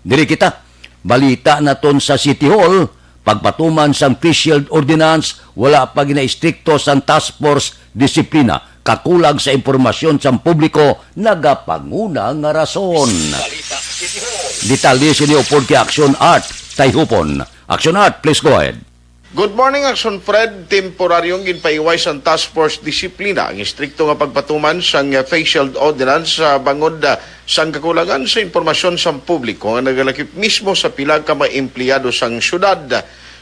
Diri kita, balita naton sa City Hall, pagpatuman sang Face Shield Ordinance, wala pa gina-istrikto sang Task Force Disiplina. Kakulang sa impormasyon sang publiko, nagapanguna nga rason. Detalye sini upod kay Action Art, Tayhupon. Action Art, please go ahead. Good morning, Action Fred. Temporaryong ginpaiway sa Task Force Disiplina ang istrikto nga pagpatuman sang Face Shield Ordinance sa bangod sang kakulangan sa impormasyon sa publiko nga nagalakip mismo sa pilag ka mga empleyado sang syudad.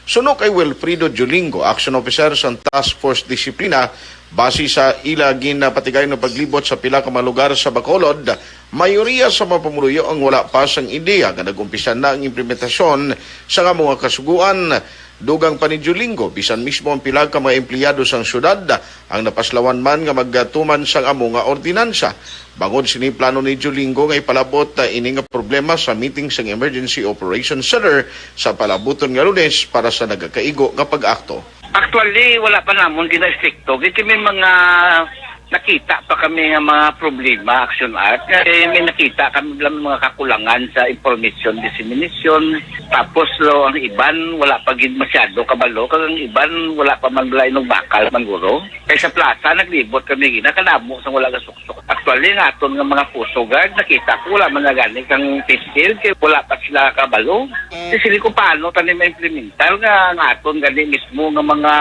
Suno kay Wilfredo Julingo, Action Officer sa Task Force Disiplina, base sa ila ginapatigay na paglibot sa pila ka mga lugar sa Bacolod, mayoriya sa mga pamuluyo ang wala pa sang ideya nga nag-umpisa na ang implementasyon sa mga kasuguan. Dugang pa ni Julingo, bisan mismo ang pilag ka mga empleyado sang syudad ang napaslawan man nga magtuman sang amo nga ordinansa. Bangod sini plano ni Julingo nga ipalabot ini nga problema sa meeting sang Emergency Operations Center sa palabuton nga Lunes para sa nagakaigo nga pag-akto. Actually, wala pa namon gina-stricto. Kasi may mga nakita pa kami ng mga problema, Action Art. Kasi may nakita kami lang mga kakulangan sa information dissemination. Tapos ang iban, wala pa gid masyado kabalo. Kaya ang iban, wala pa man balay ng bakal mangguro. Kaya sa plaza, naglibot kami ginakanamo sa wala gasuksok. Actually, naton ng mga puso guard, nakita ko wala man nagani kang pistil, kaya wala pa sila kabalo. Kasi sili ko paano tanim ma-implemental nga naton gani mismo ng mga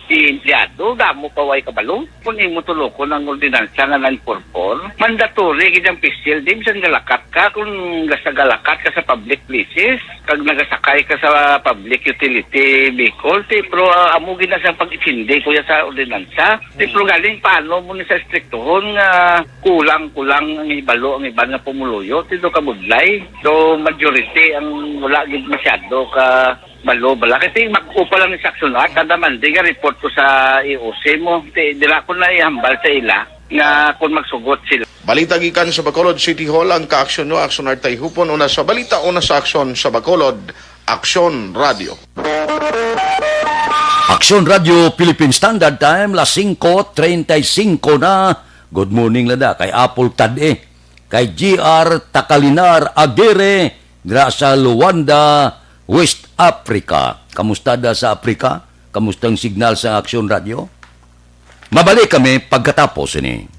empleyado, damo paway kabalo. Kung imo tuloko ng ordinansa nga non-purpor, mandatory gidang pisil, di bisan galakat ka kung gasagalakat ka sa public places, kag nagasakay ka sa public utility vehicle, pero amo gina sa pag-itindi kuya sa ordinansa. Pero galing paano mo ni sa striktohon nga kulang-kulang ang ibalo, ang iban nga pumuluyo, tito ka budlay. So majority ang wala gid masyado ka balo bala kasi mag-upa lang ni Action Art kada mandi nga report ko sa IOC mo dila ko na ihambal sa ila nga kung magsugot sila. Balita gikan sa Bacolod City Hall ang ka-aksyon no Action Art Tayhupon, una sa balita, una sa aksyon sa Bacolod, Action Radio. Action Radio Philippine Standard Time, las 5:35 na. Good morning lada kay Apple Tade, kay GR Takalinar Agere, dira sa Luanda, West Africa. Kamusta da sa Africa? Kamustang signal sa Action Radio? Mabalik kami pagkatapos ini.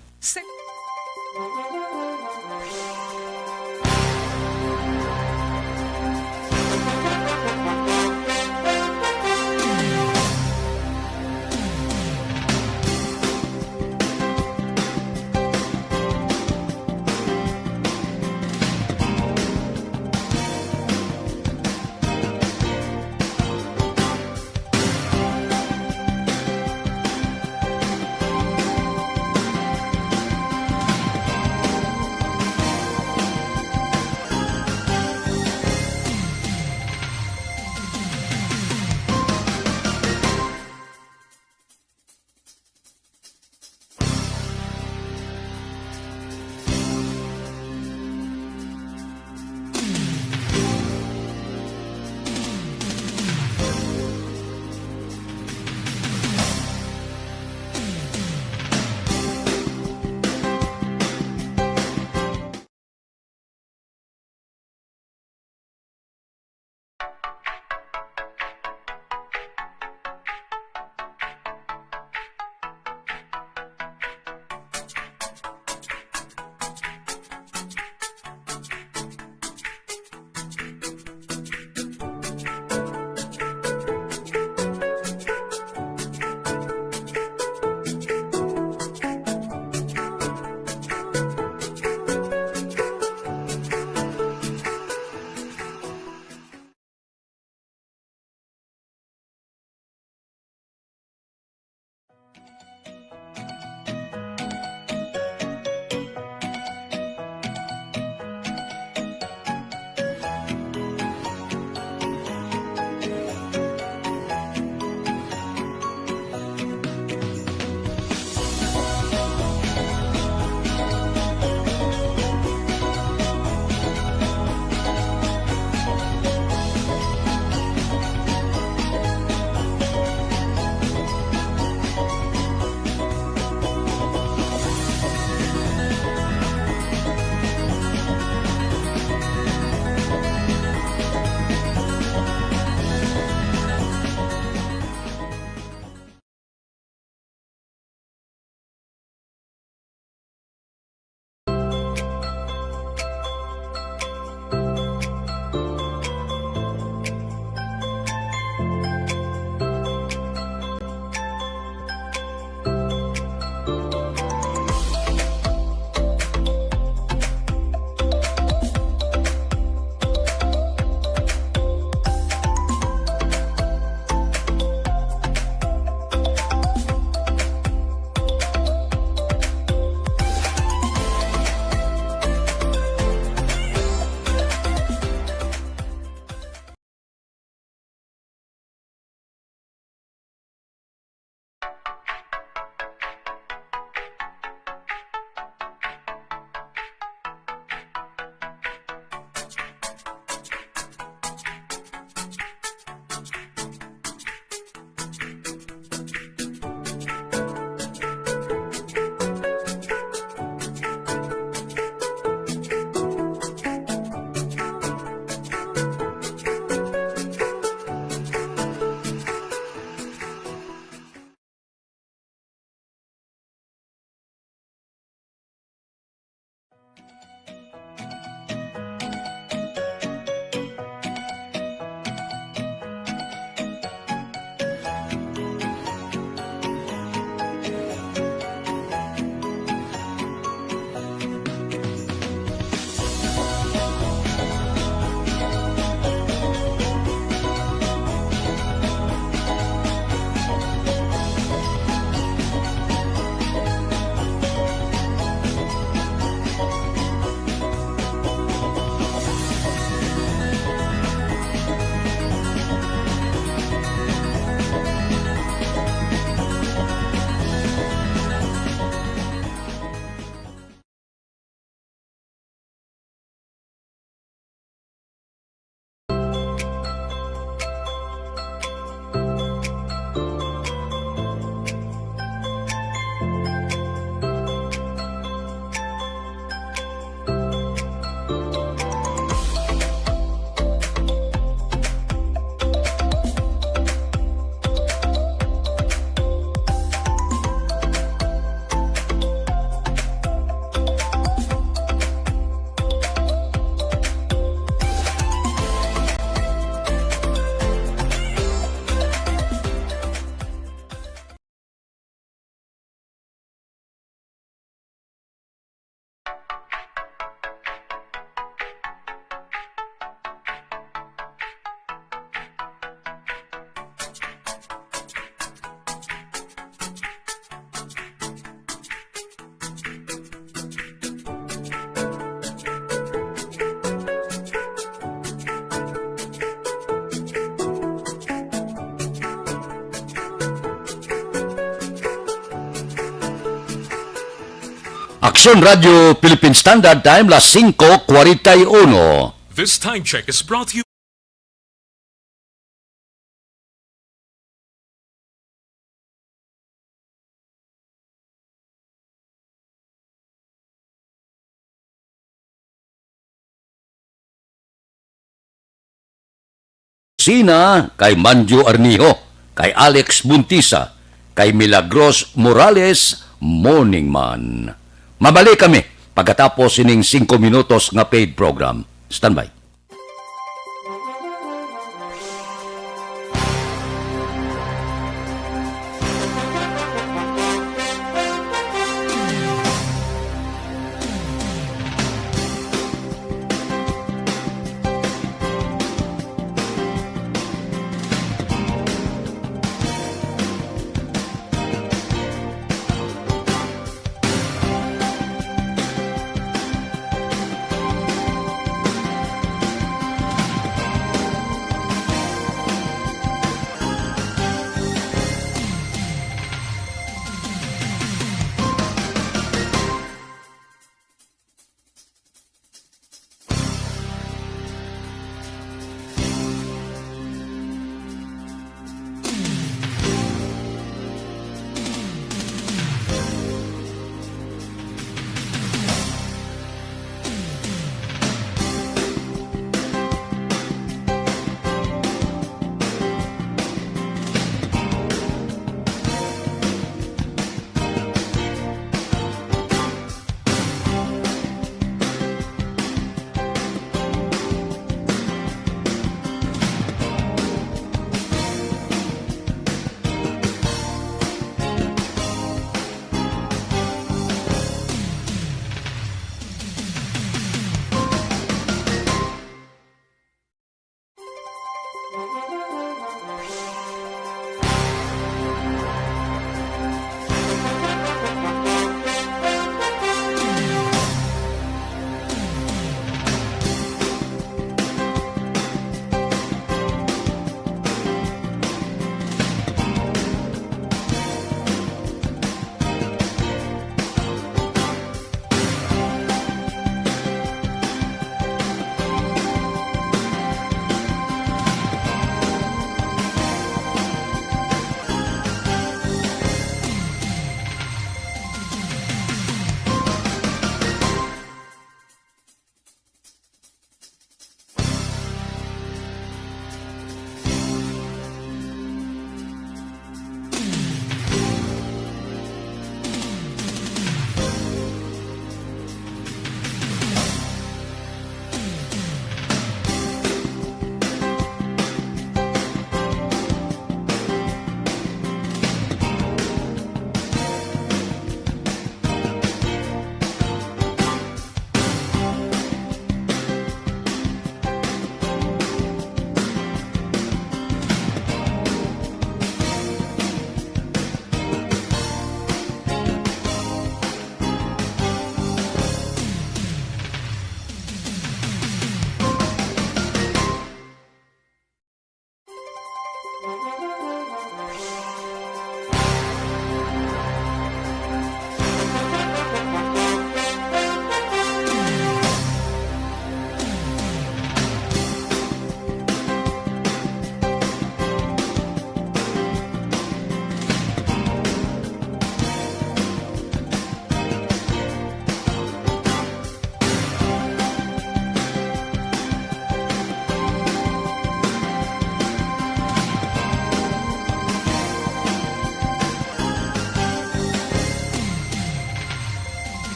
Aksyon Radio Philippine Standard Time, las 5:41. This time check is brought to you. Sina kay Manjo Arnijo, kay Alex Buntisa, kay Milagros Morales, Morning Man. Mabalik kami pagkatapos sining 5 minutos nga paid program. Standby.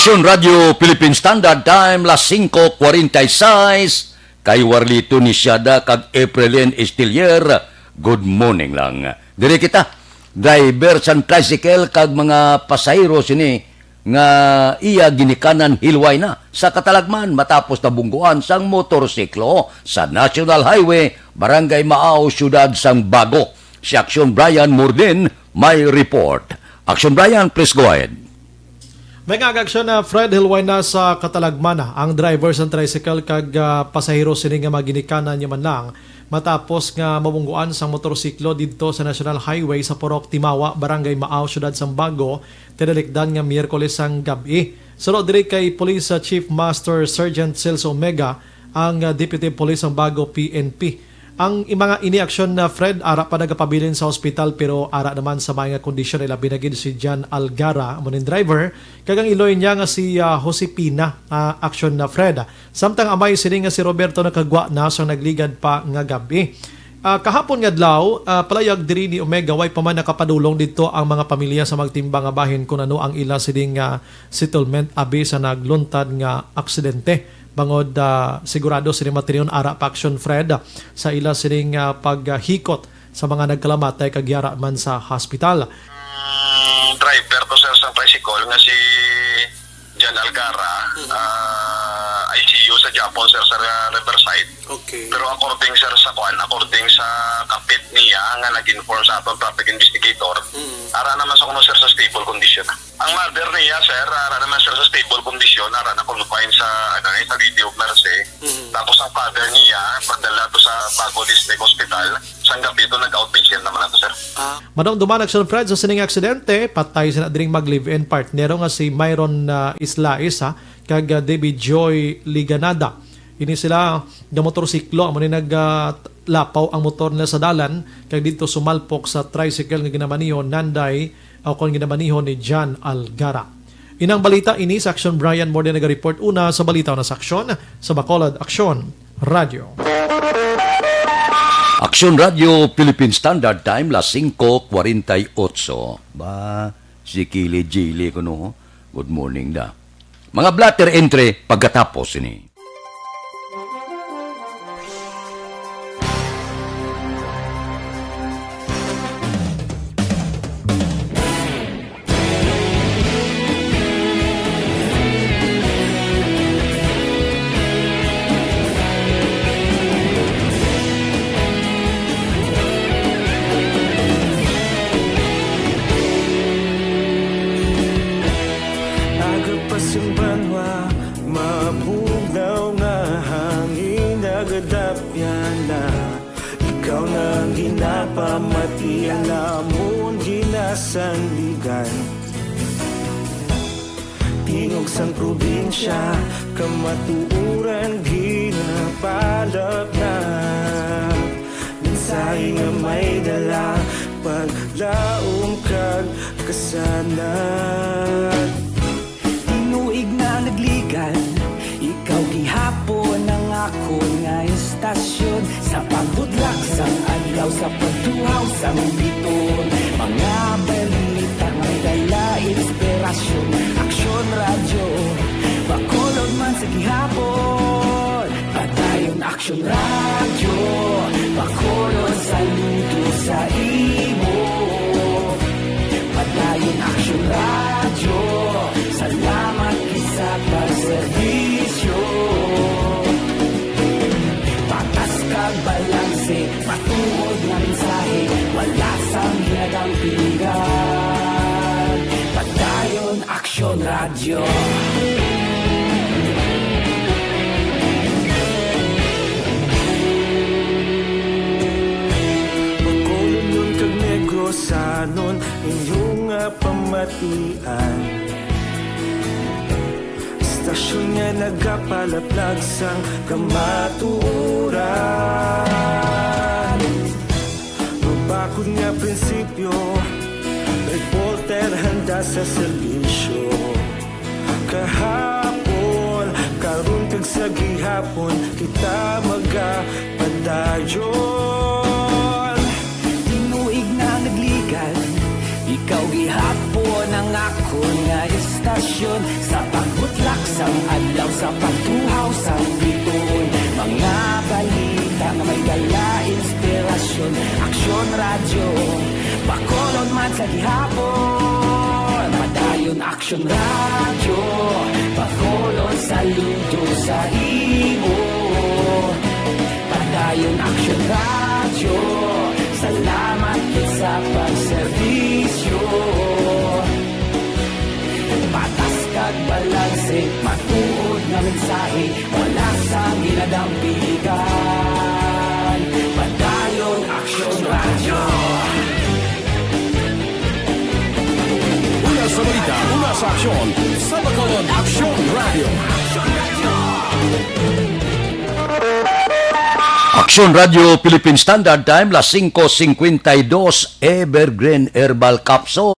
Aksyon Radio Philippine Standard Time las 5:46 kay Warlito ni Siada kag Aprilien Estilier. Good morning lang. Diri kita driver san tricycle kag mga pasahero sini nga iya ginikanan hilway na sa Katalagman matapos nabungguan sang motorsiklo sa National Highway, Barangay Maaw, Siyudad sang Bago. Si Aksyon Brian Murdin may report. Aksyon Brian, please go ahead. May ngagagsyon na Fred Hilway na sa Katalagman ang driver sa tricycle kag pasahero sini nga maginikanan niya man lang matapos nga mabungguan sa motorsiklo dito sa National Highway sa Purok Timawa, Barangay Maaw, Siyudad Sambago, tinalikdan nga Miyerkules ang gabi. Sunod diri kay Police Chief Master Sergeant Celso Omega ang Deputy Police ang Bago PNP. Ang mga iniaksyon na Fred ara pa nagapabilin sa ospital pero ara naman sa mga kondisyon nila binagid si John Algara muning driver kagang iloy niya nga si Josepina aksyon na Fred. Samtang amay sini nga si Roberto nakagwa na sa nagligad pa nga gabi. Kahapon nga adlaw palayag diri ni Omega way pa man nakapadulong dito ang mga pamilya sa magtimbang nga bahin kung ano ang ila sining settlement abi sa nagluntad nga aksidente. Bangod sigurado sini matriyon ara pa action Fred sa ila sining paghikot sa mga nagkalamatay kagyara man sa hospital. Driver to sir sa tricycle nga si John Algara, ICU sa Japan sir sa Riverside. Okay. Pero according sir sa kapit niya nga nag-inform sa aton traffic investigator, ara naman sa kuno sir sa stable condition. Ang mother niya sir, ara naman sir sa stable condition, ara na confine sa sa video Merce. Tapos ang father niya padala to sa Bago District Hospital. Sa gabi to nag-outpatient naman ato sir. Manong dumanag sa Fred sa sining aksidente, patay sina diring mag-live-in partner nga si Myron Islais kag David Joy Liganada. Ini sila nga motorsiklo amo ni naglapaw ang motor nila sa dalan kag dito sumalpok sa tricycle nga ginamanihon Nanday o kon ginamanihon ni John Algara. Inang balita ini sa Aksyon Brian more than nag-report una sa balita na sa Aksyon sa Bacolod Aksyon Radio. Aksyon Radio Philippine Standard Time las 5:48. Ba si Kili Jili kuno. Good morning da. Mga blatter entry pagkatapos ini. Agapasumbanwa, mabugnaw nga hangin nagadapyan na. Ikaw na ginapamati, alamon ginasandigan. Tingog sang probinsya, kamatuuran ginapalap na. Mensahe nga may dala, paglaom kag kasanan. Tinuig na nagligan, ikaw gihapon ang ako nga istasyon. Sa pagbudlak sang adlaw, sa pagtuhaw sang biton. Mga balita may dala inspirasyon. Aksyon radyo, Bacolod man sa gihapon. Padayon Aksyon radyo, Bacolod saludo sa imo. Padayon Aksyon radyo, salamat sa pagserbisyo. Patas kag balanse, matuod na mensahe, wala sang hinagang piligan. Padayon Aksyon Radio. Bacolod nun kag Negrosanon, inyong pamatian. Stasyon nga nagapalaplag sang kamaturan. Mabakod nga prinsipyo, reporter handa sa serbisyo. Kahapon, karon kag sa gihapon, kita magapadayon. Tinuig na nagligan, ikaw gihapon ang ako nga istasyon. Sa pag Relax ang adlaw sa pagtuhaw sa biton. Mga balita nga may dala inspirasyon. Aksyon radyo, Bacolod man sa gihapon. Padayon Aksyon radyo, Bacolod saludo sa imo. Padayon Aksyon radyo, salamat kit sa pagserbisyo. Patas kag balanse, matuod nga mensahe, wala sa ginadampigan. Padayon Aksyon radyo. Una sa balita, una sa aksyon. Sa Bacolod Aksyon Radio. Aksyon Radio Philippine Standard Time, las 5:52, Evergreen Herbal Capsule.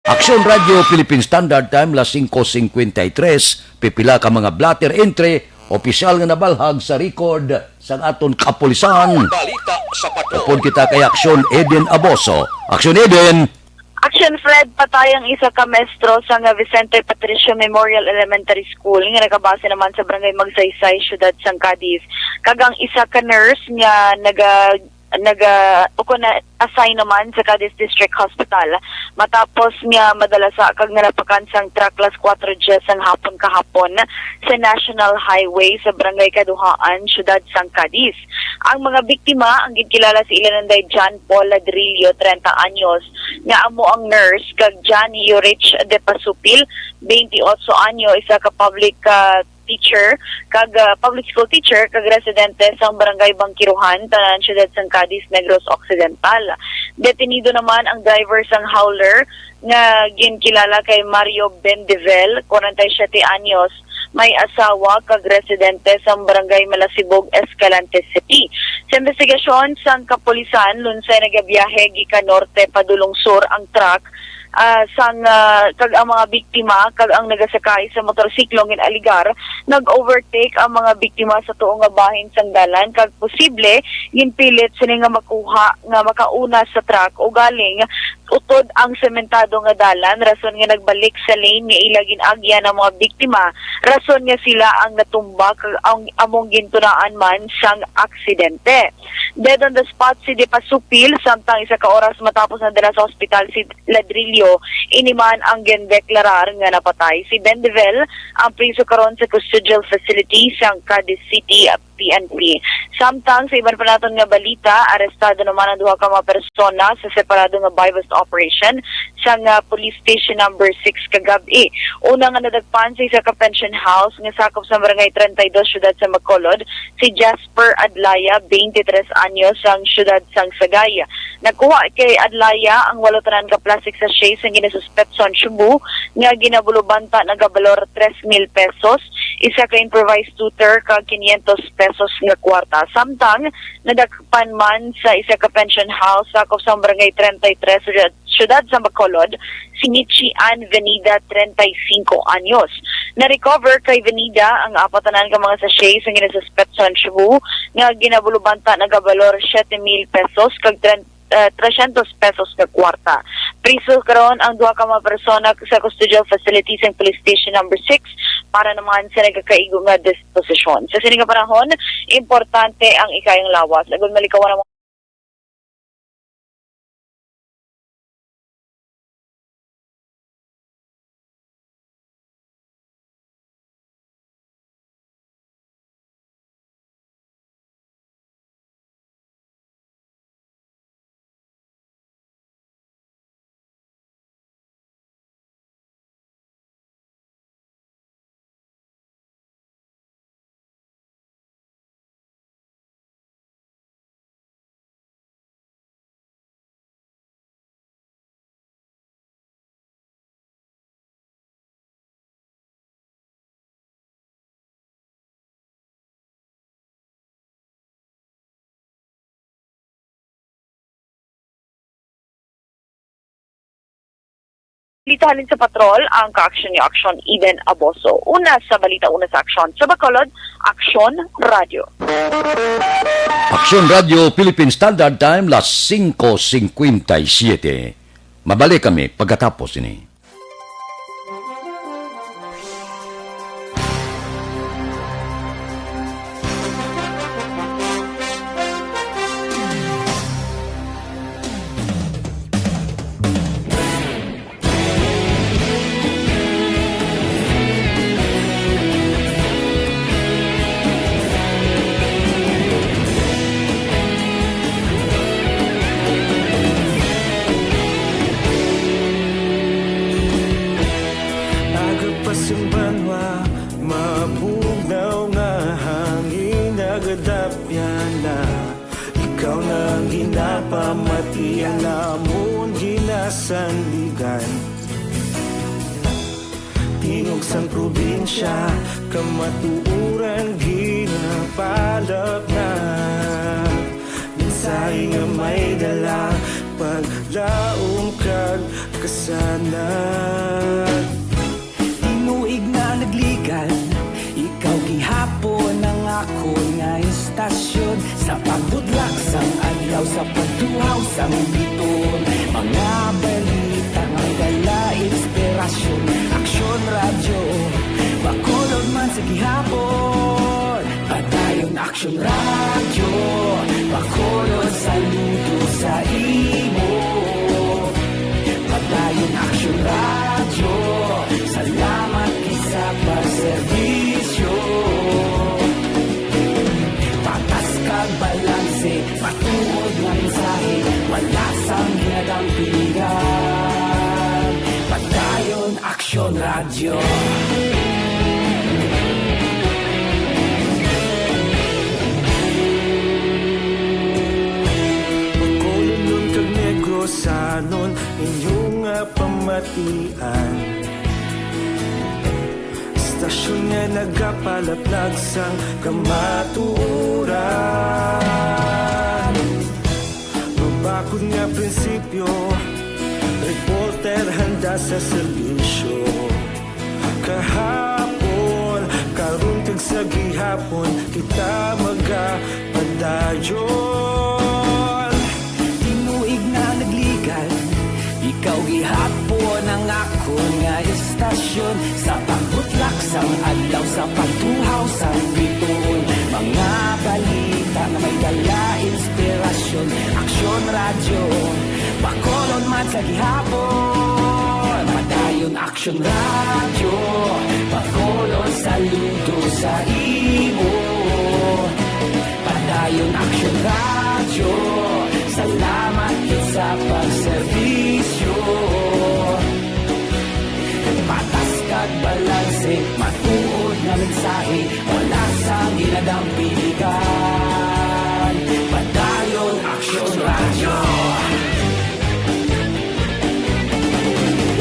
Aksyon Radio Philippine Standard Time, las 5:53, pipila ka mga blatter entry, opisyal nga nabalhag sa record sa aton kapulisan. Balita sa patrol. Upod kita kay Aksyon Eden Aboso. Aksyon Eden! Action Fred, patayang isa ka maestro sa nga Vicente Patricio Memorial Elementary School nga nakabase naman sa Barangay Magsaysay, Syudad San Cadiz. Kagang isa ka nurse nga assign naman sa Cadiz District Hospital matapos nga madalasa kag nalapakan sang truck las 4:10 ang hapon kahapon sa National Highway sa Barangay Kaduhaan, Syudad San Cadiz. Ang mga biktima ang gikilala si Ilananday John Paul Ladrillo, 30 anyos, nga amo ang nurse, kag John Yurich de Pasupil, 28 anyo, isa ka public teacher, kag public school teacher, kag residente sa Barangay Bangkiruhan, Tanan, Syudad San Cadiz, Negros Occidental. Detenido naman ang driver sang hauler nga ginkilala kay Mario Bendevel, 47 anyos, may asawa kag residente sa Barangay Malasibog, Escalante City. Sa investigasyon sang kapulisan, lunsay nagabiyahe gikan norte padulong sur ang truck kag ang mga biktima kag ang nagasakay sa motorsiklo ngin aligar nag-overtake ang mga biktima sa tuong nga bahin sang dalan kag posible ginpilit sini nga makuha nga makauna sa truck o galing utod ang sementado nga dalan, rason nga nagbalik sa lane nga ila ginagya ng mga biktima, rason nga sila ang natumba kag ang among gintunaan man sang aksidente. Dead on the spot si De Pasupil, samtang isa ka oras matapos na dala sa ospital si Ladrillo, iniman ang gendeklarar nga napatay. Si Bendevel ang priso karon sa custodial facility sa Cadiz City PNP. Samtang sa iban pa naton nga balita, arestado naman ang duha ka mga persona sa separado nga bypass operation sa nga police station number 6 kagabi. Una nga nadagpan sa isa ka pension house nga sakop sa Barangay 32, Syudad sa Bacolod, si Jasper Adlaya, 23 anyos, sang Syudad sang Sagay. Nakuha kay Adlaya ang 8 tanan ka plastic sachet sa ginasuspect sa Cebu nga ginabulubanta nagabalor 3,000 pesos, isa ka improvised tutor kag 500 pesos nga kwarta. Samtang nadagpan man sa isa ka pension house sakop sa Barangay 33, Syudad sa Bacolod, si Michi Ann Venida, 35 anyos. Na-recover kay Venida ang 4 tanan ka mga sachet sa ginasuspect sa Cebu nga ginabulubanta nagabalor 7,000 pesos kag 300 pesos na kwarta. Priso karon ang duha ka mga persona sa custodial facilities ng police station number 6 para naman sa nagkakaigo nga disposisyon. Sa sining panahon, importante ang ikayang lawas. Agud malikawan ang Litahalin sa patrol ang ka-aksyon ni Aksyon Eden Aboso. Una sa balita, una sa aksyon. Sa Bacolod, Aksyon Radio. Aksyon Radio Philippine Standard Time, las 5:57. Mabalik kami pagkatapos ini. Agapasang banwa, mabugnaw nga hangin agadapyan na. Ikaw nang ginapamatian namon ginasandigan. Tingog sang probinsya, kamatuuran ginapalap na. Minsay nga may dala, paglaom kag kasanag. Tinuig na nagligan, ikaw gihapon ang ako nga istasyon. Sa pagbudlak sang adlaw, sa pagtuhaw sang biton. Mga balita nga dala inspirasyon. Aksyon Radio, Bacolod man sa gihapon. Padayon Aksyon Radio, Bacolod saludo sa imo. Padayon Aksyon Radio, salamat sa pagserbisyo. Patas kag balanse, patuod nga mensahe, wala sang ginadampigan. Padayon Aksyon Radio. Bacolod nun kag Negros sanon inyong pamatian. Stasyon nga nagapalaplag sang kamatuuran. Mabakod nga prinsipyo, reporter handa sa serbisyo. Kahapon, karon kag sa gihapon, kita magapadayon. Tinuig na nagligan, ikaw gihapon ang ako nga istasyon. Sa pagbutlak sang adlaw, sa pagtuhaw sang biton. Mga balita na may dala inspirasyon. Aksyon Radio, Bacolod man sa gihapon. Padayon Aksyon Radio, Bacolod saludo sa imo. Padayon Aksyon Radio, salamat sa pagserbisyo. Patas kag balanse, matuod na mensahe, wala sang ginadampigan. Padayon Aksyon Radio.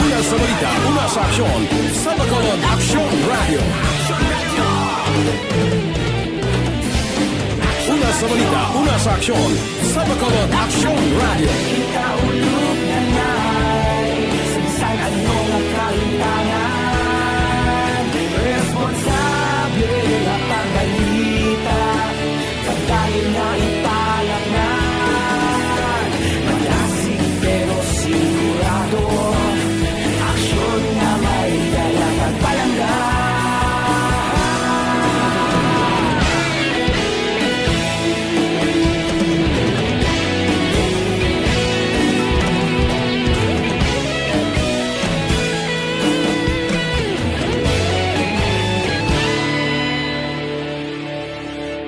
Una sa balita, una sa aksyon. Sa Bacolod, Aksyon Radio. Una sa balita, una sa aksyon. Sa Bacolod, Aksyon Radio. Kita ulog na na'y sagsang anong ang kalintangan. Responsable na pagbalita, pagdayon na ipalaknan. Malasig pero sigurado, aksyon na may dalang at palanggan.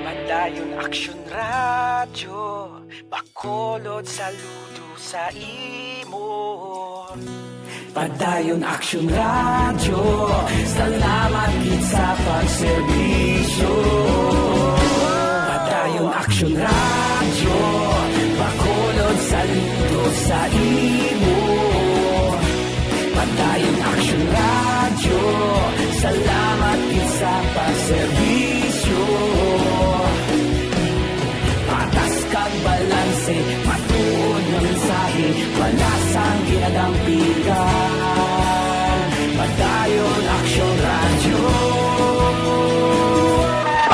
Padayon Aksyon Radio, Bacolod saludo sa imo. Padayon Aksyon Radio, salamat gid sa pagserbisyo. Padayon Aksyon Radio, Bacolod saludo sa imo. Padayon Aksyon Radio, salamat gid sa pagserbisyo. Patas kag balanse, matuod nga mensahe, wala sang ginadampigan.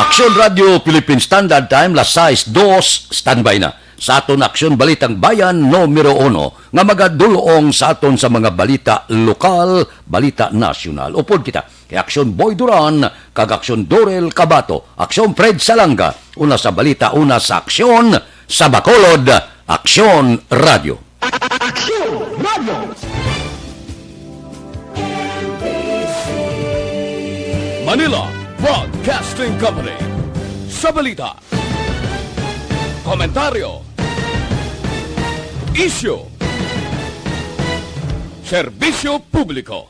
Aksyon Radio Philippine Standard Time, las 6:02, standby na. Sa aton Aksyon Balitang Bayan, numero 1, nga magadulong sa aton sa mga balita lokal, balita nasyonal. Upod kita, kay Aksyon Boy Duran, kag Aksyon Dorel Cabato, Aksyon Fred Salanga, una sa balita, una sa Aksyon, sa Bacolod, Aksyon Radio. Aksyon Radio! Manila Broadcasting Company. Sa balita, komentaryo, isyu, serbisyo publiko.